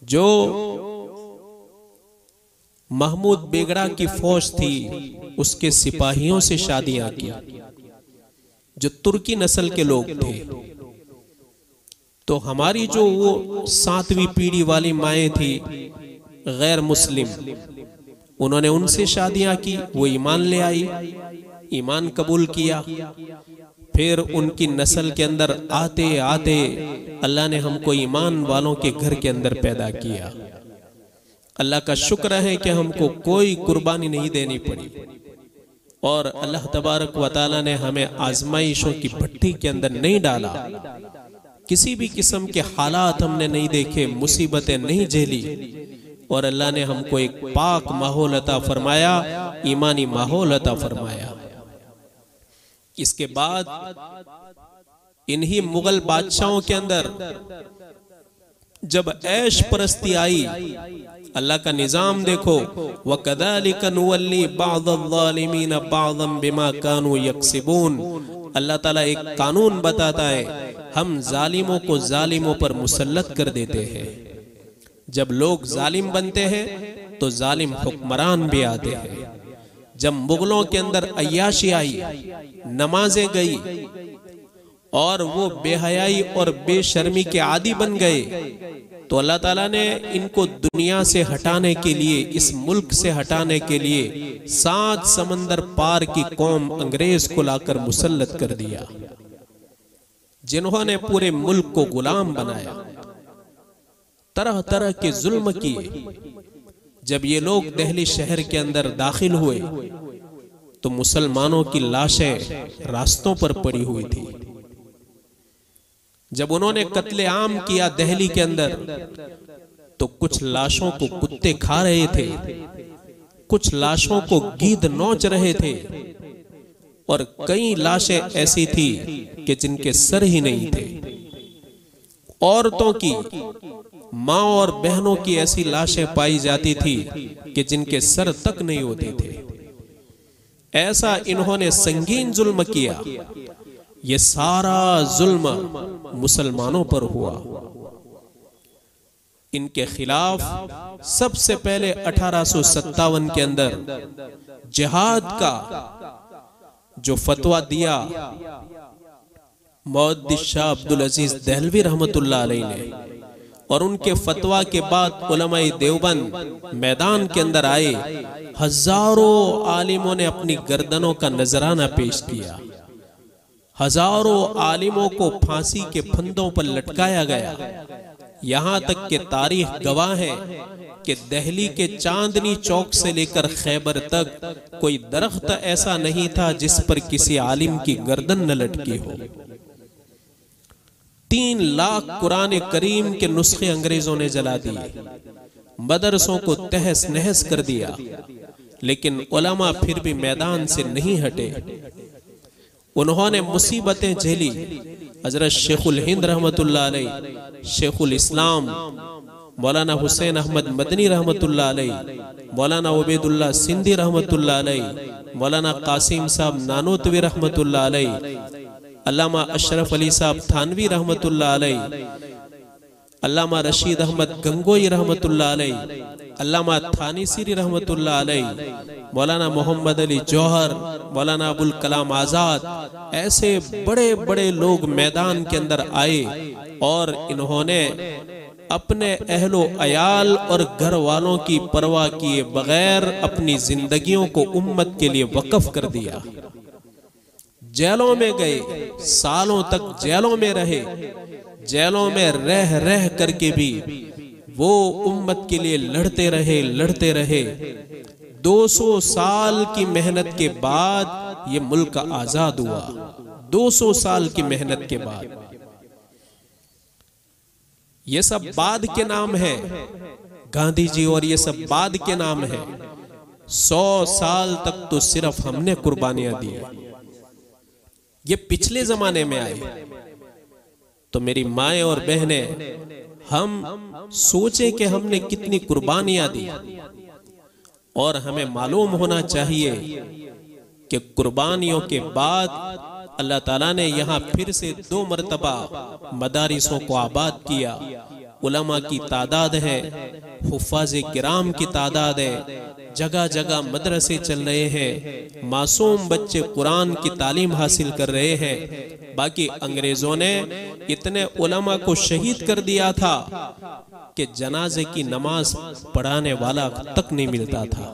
जो महमूद बेगड़ा की फौज थी, उसके सिपाहियों से शादियां की जो तुर्की नस्ल के लोग थे। तो हमारी जो वो 7वीं पीढ़ी वाली माएँ थी गैर मुस्लिम, उन्होंने उनसे शादियां की, वो ईमान ले आई, ईमान कबूल किया। फिर उनकी नस्ल के अंदर आते आते अल्लाह ने हमको ईमान वालों के घर के अंदर पैदा किया। अल्लाह का शुक्र है कि हमको कोई कुर्बानी नहीं देनी पड़ी और अल्लाह तबारक व तआला ने हमें आजमाइशों की भट्टी के अंदर नहीं डाला। किसी भी किस्म के हालात हमने नहीं देखे, मुसीबतें नहीं झेली और अल्लाह ने हमको एक पाक माहौल अता फरमाया, ईमानी माहौल अता फरमाया। इसके बाद इन्हीं मुगल बादशाहों के अंदर जब ऐश परस्ती आई, अल्लाह का निजाम देखो, वकदालिका नुवल्ली बाज़-ज़ालिमीन बाज़न बिमा कानू यक्सिबून। अल्लाह ताला एक कानून बताता है, हम जालिमों को जालिमों पर मुसल्लत कर देते हैं। जब लोग जालिम बनते हैं तो जालिम हुक्मरान भी आते हैं। जब मुगलों के अंदर अय्याशी आई, नमाजें गई और वो बेहयाई और बेशर्मी के आदी बन गए, तो अल्लाह ताला ने इनको दुनिया से हटाने के लिए, इस मुल्क से हटाने के लिए 7 समंदर पार की कौम अंग्रेज को लाकर मुसल्लत कर दिया, जिन्होंने पूरे मुल्क को गुलाम बनाया, तरह तरह के जुल्म किए। जब ये लोग दिल्ली शहर के अंदर दाखिल हुए तो मुसलमानों की लाशें रास्तों पर पड़ी हुई थी। जब उन्होंने कत्ले आम किया दिल्ली के अंदर, तो कुछ लाशों को कुत्ते खा रहे थे, कुछ लाशों को गीद नोच रहे थे और कई लाशें ऐसी थी कि जिनके सर ही नहीं थे। औरतों की, माँ और बहनों की ऐसी लाशें पाई जाती थी कि जिनके सर तक नहीं होते थे। ऐसा इन्होंने संगीन जुल्म किया। ये सारा जुल्म मुसलमानों पर हुआ। इनके खिलाफ सबसे पहले 1857 के अंदर जिहाद का जो फतवा दिया मुहद्दिस शाह अब्दुल अजीज दहलवी रहमतुल्लाह अलैह ने, और उनके फतवा के बाद उलमाए देवबंद मैदान के अंदर आए। हजारों आलिमों ने अपनी गर्दनों का नजराना पेश किया। हजारों आलिमों को फांसी के फंदों पर लटकाया गया। यहाँ तक के तारीख गवाह है कि दिल्ली के चांदनी चौक से लेकर खैबर तक कोई दरख्त ऐसा नहीं था जिस पर किसी आलिम की गर्दन न लटकी हो। 3 लाख कुरान करीम के नुस्खे अंग्रेजों ने जला दिए, मदरसों को तहस नहस कर दिया, लेकिन उलमा फिर भी मैदान से नहीं हटे। उन्होंने मुसीबतें झेली। हजरत शेखुल हिंद रहमतुल्लाह अलैह, शेखुल इस्लाम मौलाना हुसैन अहमद मदनी रहमतुल्लाह अलैह, मौलाना उबैदुल्लाह सिंधी रहमतुल्लाह अलैह, मौलाना कासिम साहब नानोतवी रहमतुल्लाह अलैह, अल्लामा अशरफ अली साहब थानवी रहमतुल्लाह अलैह, अल्लामा रशीद अहमद गंगोई रहमतुल्लाह अलैह, अल्लामा थानीसीरी रहमतुल्लाह अलैह, मौलाना मोहम्मद अली जौहर, मौलाना अबुल कलाम आजाद, ऐसे बड़े बड़े लोग मैदान के अंदर आए और इन्होंने अपने अहलो अयाल और घर वालों की परवाह किए बगैर अपनी जिंदगियों को उम्मत के लिए वक्फ कर दिया। जेलों में गए, सालों तक जेलों में रहे। जेलों में रह रह करके भी वो उम्मत के लिए लड़ते रहे। 200 साल की मेहनत के बाद ये मुल्क आजाद हुआ। 200 साल की मेहनत के बाद। ये सब बाद के नाम है, गांधी जी, और ये सब बाद के नाम है। 100 साल तक तो सिर्फ हमने कुर्बानियां दी। ये पिछले जमाने में आए। तो मेरी माएं और बहनें, हम सोचे कि हमने कितनी कुर्बानियां दी, और हमें मालूम होना चाहिए कि कुर्बानियों के बाद अल्लाह ताला ने यहाँ फिर से 2 मरतबा मदारिसों को आबाद किया। उलमा की तादाद है, हुफ़ाज़े किराम की तादाद है, जगह जगह मदरसे चल रहे हैं, मासूम बच्चे कुरान की तालीम हासिल कर रहे हैं। बाकी अंग्रेजों ने इतने उलमा को शहीद कर दिया था कि जनाजे की नमाज पढ़ाने वाला तक नहीं मिलता था,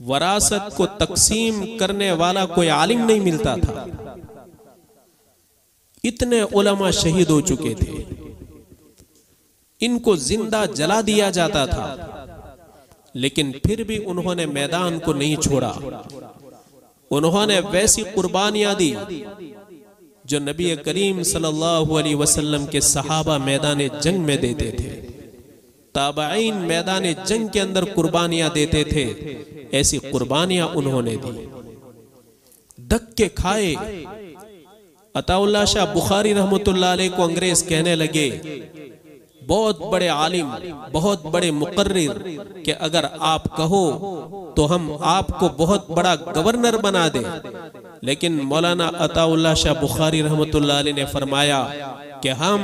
वरासत को तकसीम करने वाला कोई आलिम नहीं मिलता था। इतने उलमा शहीद हो चुके थे, इनको जिंदा जला दिया जाता था, लेकिन फिर भी उन्होंने मैदान को नहीं छोड़ा। उन्होंने वैसी कुर्बानियां दी जो नबी करीम सल्लल्लाहु अलैहि वसल्लम के सहाबा मैदान जंग में देते थे, ताबईन मैदान जंग के अंदर कुर्बानियां देते थे। ऐसी कुर्बानियां उन्होंने दी, धक्के खाए। अताउल्लाह शाह बुखारी रहमतुल्लाह अलैह को अंग्रेज कहने लगे, बहुत बड़े आलिम, बहुत बड़े मुकर्रिर, कि अगर आप कहो तो हम आपको बहुत बड़ा गवर्नर बना दें। लेकिन मौलाना अताउल्लाह शाह बुखारी रहमतुल्लाह अलैह ने फरमाया कि हम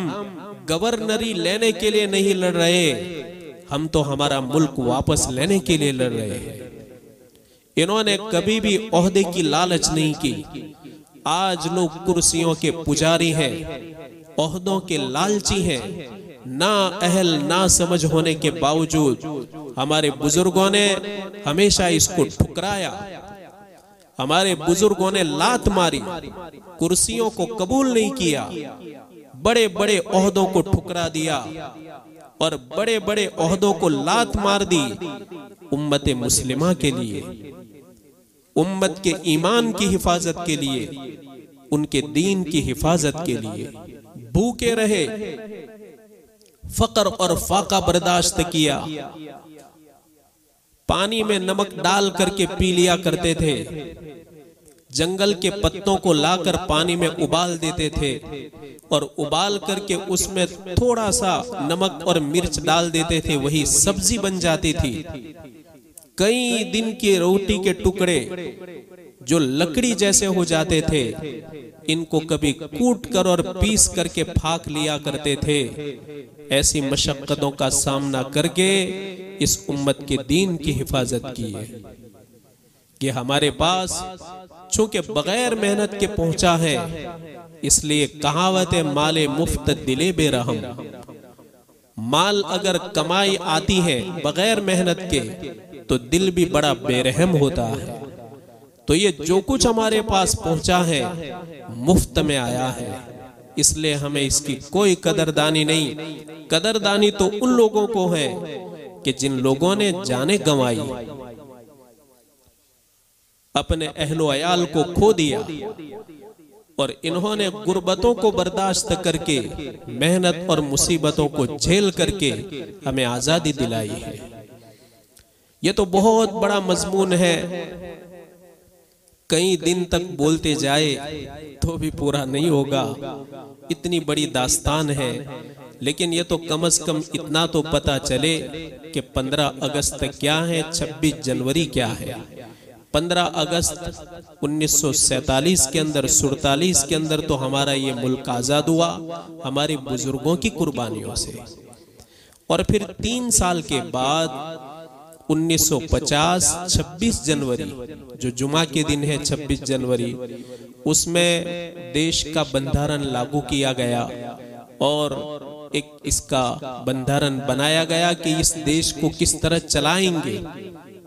गवर्नरी लेने के लिए नहीं लड़ रहे, हम तो हमारा मुल्क वापस लेने के लिए लड़ रहे हैं। इन्होंने कभी भी ओहदे की लालच नहीं की। आज लोग कुर्सियों के पुजारी हैं, ओहदों के लालची हैं, ना अहल ना समझ होने के बावजूद हमारे बुजुर्गों ने हमेशा इसको ठुकराया। हमारे बुजुर्गों ने लात मारी, कुर्सियों को कबूल नहीं किया, बड़े बड़े ओहदों को ठुकरा दिया और बड़े बड़े ओहदों को लात मार दी। उम्मत मुस्लिमा के लिए, उम्मत के ईमान की हिफाजत के लिए, उनके दीन की हिफाजत के लिए भूखे रहे, फकर और फाका बर्दाश्त किया, पानी में नमक डाल करके पी लिया करते थे, जंगल के पत्तों को लाकर पानी में उबाल देते थे और उबाल करके उसमें थोड़ा सा नमक और मिर्च डाल देते थे, वही सब्जी बन जाती थी। कई दिन की रोटी के टुकड़े जो लकड़ी जैसे हो जाते थे, इनको कभी कूट कर और पीस करके फाक लिया करते थे। ऐसी मशक्कतों का सामना करके इस उम्मत के दीन की हिफाजत की है। कि हमारे पास चूंकि बगैर मेहनत के पहुंचा है, इसलिए कहावत माले मुफ्त दिले बेरहम, माल अगर कमाई आती है बगैर मेहनत के तो दिल भी बड़ा बेरहम होता है। तो ये जो कुछ हमारे पास पहुंचा है मुफ्त में आया है, इसलिए हमें इसकी कोई कदरदानी नहीं। कदरदानी तो उन लोगों को है कि जिन लोगों ने जाने गंवाई, अपने अहलो अयाल को खो दिया और इन्होंने गुर्बतों को बर्दाश्त करके, मेहनत और मुसीबतों को झेल करके हमें आजादी दिलाई है। ये तो बहुत बड़ा मजमून है, कई दिन तक बोलते जाए तो भी पूरा नहीं होगा, इतनी बड़ी दास्तान है। लेकिन ये तो कम से कम इतना तो पता चले कि 15 अगस्त क्या है, 26 जनवरी क्या है। 15 अगस्त 1947 के अंदर, 47 के अंदर तो हमारा ये मुल्क आजाद हुआ हमारे बुजुर्गों की कुर्बानियों से। और फिर 3 साल के बाद 1950 26 जनवरी, जो जुमा के दिन है 26 जनवरी, उसमें देश का बंधारण लागू किया गया और एक इसका बंधारण बनाया गया कि इस देश को किस तरह चलाएंगे।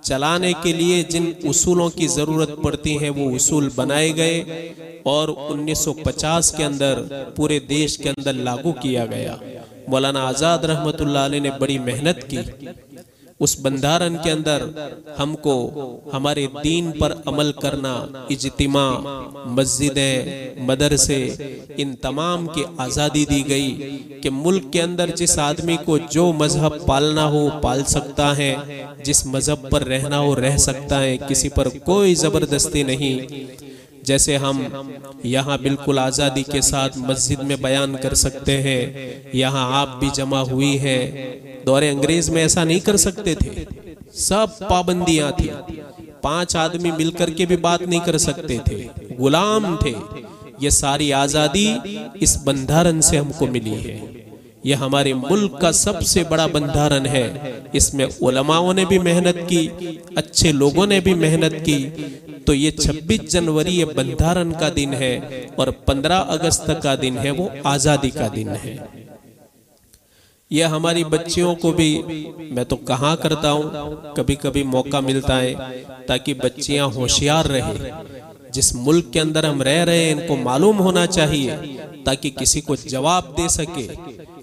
चलाने के लिए जिन उसूलों की जरूरत पड़ती है वो उसूल बनाए गए और 1950 के अंदर पूरे देश के अंदर लागू किया गया। मौलाना आजाद रहमतुल्लाह अलैह ने बड़ी मेहनत की। उस बंधारण के अंदर हमको हमारे दीन पर अमल करना, इज्तिमा, मस्जिदें, मदरसे, इन तमाम की आज़ादी दी गई कि मुल्क के अंदर जिस आदमी को जो मजहब पालना हो पाल सकता है, जिस मजहब पर रहना हो रह सकता है, किसी पर कोई ज़बरदस्ती नहीं। जैसे हम यहाँ बिल्कुल आज़ादी के साथ मस्जिद में बयान कर सकते हैं, यहाँ आप भी जमा हुई है। दौरे अंग्रेज में ऐसा नहीं कर सकते थे, सब पाबंदियां थी, 5 आदमी मिलकर के भी बात नहीं कर सकते थे, गुलाम थे। ये सारी आज़ादी इस बंधारण से हमको मिली है। यह हमारे मुल्क का सबसे बड़ा बंधारण है। इसमें उलमाओं ने भी मेहनत की, अच्छे लोगों ने भी मेहनत की। तो ये 26 जनवरी ये बंधारण का दिन है और 15 अगस्त का दिन है वो आज़ादी का दिन है। यह हमारी बच्चियों को भी, मैं तो कहा करता हूँ, कभी कभी मौका मिलता है ताकि बच्चियां होशियार रहे। जिस मुल्क के अंदर हम रह रहे हैं इनको मालूम होना चाहिए ताकि किसी को जवाब दे सके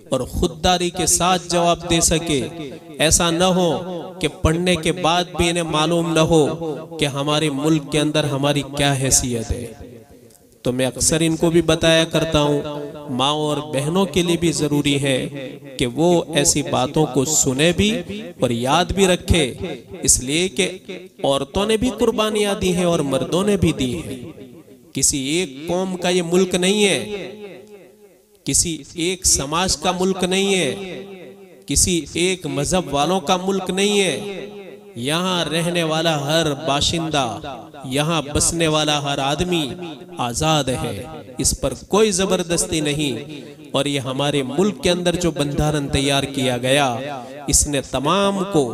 और खुददारी के साथ जवाब दे सके। ऐसा न हो कि पढ़ने के बाद भी इन्हें मालूम न हो कि हमारे मुल्क के अंदर हमारी क्या हैसियत है। तो मैं अक्सर इनको भी बताया करता हूँ, माँ और बहनों के लिए भी जरूरी है कि वो ऐसी बातों को सुने भी और याद भी रखे, इसलिए कि औरतों ने भी कुर्बानियां दी हैं और मर्दों ने भी दी हैं। किसी एक कौम का ये मुल्क नहीं है, किसी एक समाज का मुल्क नहीं है, किसी एक मजहब वालों का मुल्क नहीं है। यहाँ रहने वाला हर बाशिंदा, यहाँ बसने वाला हर आदमी आजाद है, इस पर कोई जबरदस्ती नहीं। और ये हमारे मुल्क के अंदर जो बंधारण तैयार किया गया, इसने तमाम को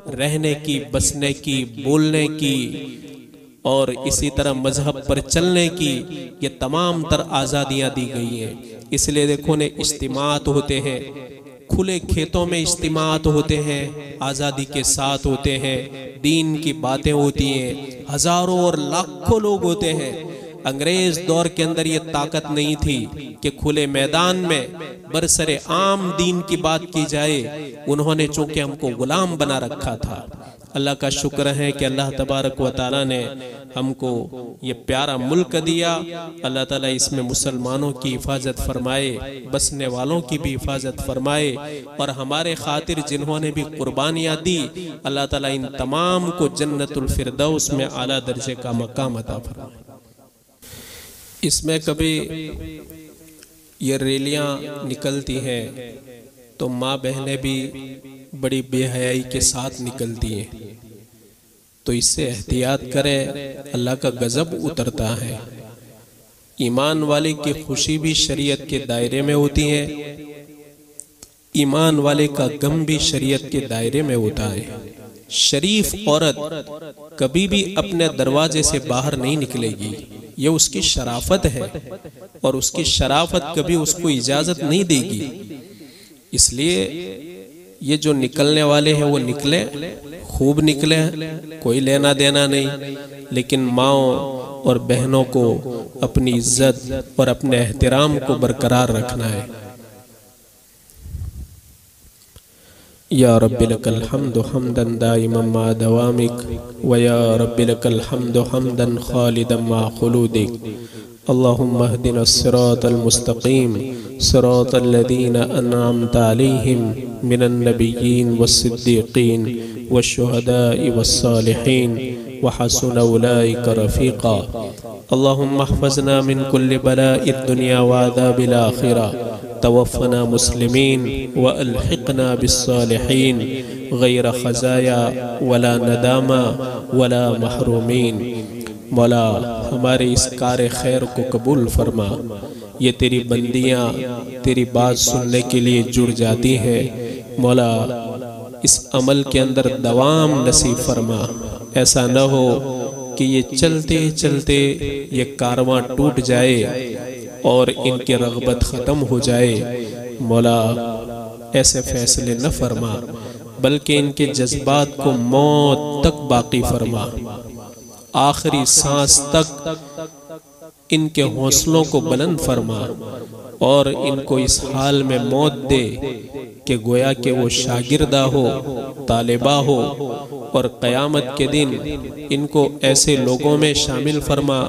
रहने की, बसने की, बोलने की और इसी तरह मजहब पर चलने की ये तमाम तर आज़ादियाँ दी गई हैं। इसलिए देखो ने इज्तिमात होते हैं, खुले खेतों में इज्तिमात होते हैं, आज़ादी के साथ होते हैं, दीन की बातें होती हैं, हजारों और लाखों लोग होते हैं। अंग्रेज दौर के अंदर ये ताकत नहीं थी कि खुले मैदान में बरसरे आम दीन की बात की जाए। उन्होंने चूंकि हमको गुलाम बना रखा था। अल्लाह का शुक्र है कि अल्लाह तबारक व तआला ने हमको ये प्यारा मुल्क दिया। अल्लाह ताला इसमें मुसलमानों की हिफाजत फरमाए, बसने वालों की भी हिफाजत फरमाए और हमारे खातिर जिन्होंने भी कुर्बानियाँ दी, अल्लाह ताला इन तमाम को जन्नतुल फिरदौस में आला दर्जे का मकाम अता फरमाए। इसमें कभी ये रैलियाँ निकलती हैं तो माँ बहनें भी बड़ी बेहयाई के साथ निकलती हैं, तो इससे एहतियात करें, अल्लाह का गजब उतरता है। ईमान वाले की खुशी भी शरीयत के दायरे में होती है, ईमान वाले का गम भी शरीयत के दायरे में होता है। शरीफ औरत कभी भी अपने दरवाजे से बाहर नहीं निकलेगी, ये उसकी शराफत है और उसकी शराफत कभी उसको इजाजत नहीं देगी। इसलिए ये जो निकलने वाले हैं वो निकले, खूब निकले, कोई लेना देना नहीं, लेकिन माओ और बहनों को अपनी इज्जत और अपने एहतराम को बरकरार रखना है। या रब्बी लकल हम्दु हम्दन दाइमन मा दवामिक व या रब्बी लकल हम्दु हम्दन खालिदन मा खुलूदिक। अल्लाहुम्मा हदिना सिरातल मुस्तकीम सिरातल लज़ीना अनअमता अलैहिम मिनन नबिय्यीन वस्सिद्दीक़ीन वश्शुहदाኢ वस्सालिहीन व हसुन उलाइका रफ़ीक़ा। अल्लाहुम्मा हफ़ज़ना मिन कुल्लि बलाइद दुनिया व अज़ाबिल आखिरा तवफ़्फ़ना मुस्लिमीन व अल्हिक़ना बिस्सालिहीन गैर ख़ज़ाया वला नदामा वला महरूमीन। मौला हमारे इस कार्य खैर को कबूल फरमा। ये तेरी बंदियाँ तेरी बात सुनने के लिए जुड़ जाती हैं। मौला इस अमल के अंदर दवाम नसीब फरमा। ऐसा न हो कि ये चलते चलते ये कारवां टूट जाए और इनकी रग़बत ख़त्म हो जाए। मौला ऐसे फैसले न फरमा, बल्कि इनके जज्बात को मौत तक बाकी फरमा। आखिरी सांस तक इनके हौसलों को बुलंद फरमा और इनको इस हाल में मौत दे कि गोया कि वो शागिर्दा हो, तालिबा हो, और क़यामत के दिन इनको ऐसे लोगों में शामिल फरमा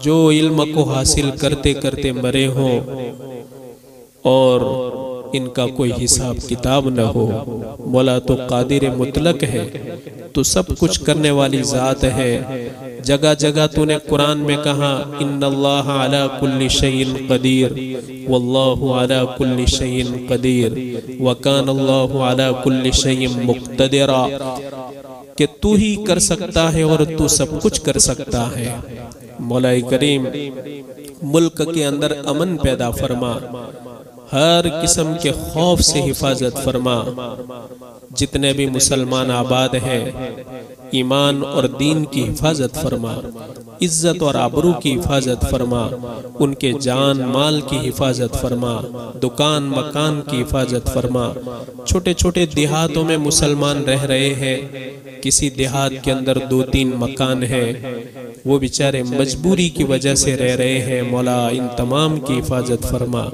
जो इल्म को हासिल करते करते मरे हों और इनका कोई हिसाब किताब न हो। मौला तो कादिर मुतलक है, तो सब कुछ करने वाली ज़ात है। जगह जगह तूने कुरान में कहा इन्नल्लाह अला कुल्ली शैइन क़दीर वल्लाहु अला कुल्ली शैइन क़दीर व कानल्लाहु अला कुल्ली शैइन मुक़्तदिरा, कि तू ही कर सकता है और तू सब कुछ कर सकता है। मौला करीम मुल्क के अंदर अमन पैदा फरमा, हर किस्म के खौफ से हिफाजत फरमा। जितने भी मुसलमान आबाद हैं, ईमान और दीन की हिफाजत फरमा, इज्जत और आबरू की हिफाजत फरमा, उनके जान माल की हिफाजत फरमा, दुकान मकान की हिफाजत फरमा। छोटे छोटे देहातों में मुसलमान रह रहे हैं, किसी देहात के अंदर 2-3 मकान है, वो बेचारे मजबूरी की वजह से रह रहे हैं, मौला इन तमाम की हिफाजत फरमा।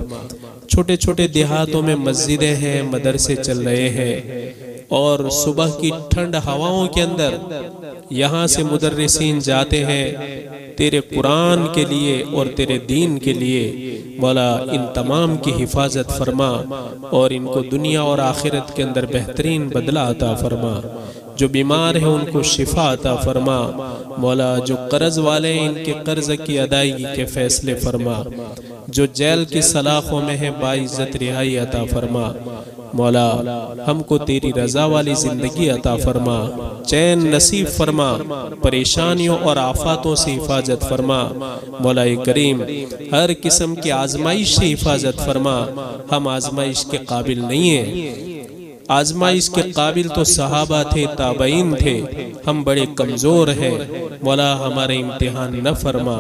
छोटे छोटे देहातों में मस्जिदें हैं, मदरसे चल रहे हैं, और सुबह की ठंड हवाओं के अंदर यहाँ से मुदर्रिसीन जाते हैं तेरे कुरान के लिए और तेरे दीन के लिए। मौला इन तमाम की हिफाजत फरमा और इनको दुनिया और आखिरत के अंदर बेहतरीन बदला अता फरमा। जो बीमार है उनको शिफा अता फरमा। मौला जो कर्ज वाले हैं, इनके कर्ज की अदायगी के फैसले फरमा। जो जेल की सलाखों में है, बाइज्जत रिहाई अता फरमा। मौला हमको तेरी रजा वाली जिंदगी अता फरमा, चैन नसीब फरमा, परेशानियों और आफातों से हिफाजत फरमा। मौला करीम हर किस्म की आजमाइश से हिफाजत फरमा। हम आजमाइश के काबिल नहीं हैं, आजमाइश के काबिल तो सहाबा थे, ताबईन थे, हम बड़े कमजोर हैं। मौला हमारे इम्तिहान न फरमा।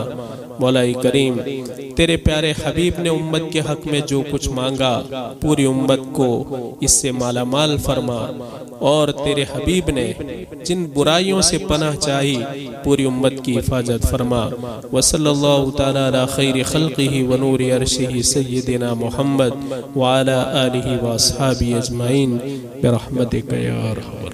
मौला करीम तेरे प्यारे हबीब ने उम्मत के हक में जो कुछ मांगा, पूरी उम्मत को इससे माला माल फरमा। और तेरे हबीब ने जिन बुराइयों से पनाह चाही, पूरी उम्मत की हिफाजत फरमा। वसल्लल्लाहु तआला अला खैरि खल्क़िही व नूरि अर्शिही सय्यिदिना मुहम्मद व अला आलिहि व अस्हाबिही अजमाइन बिरहमतिका या अरहम।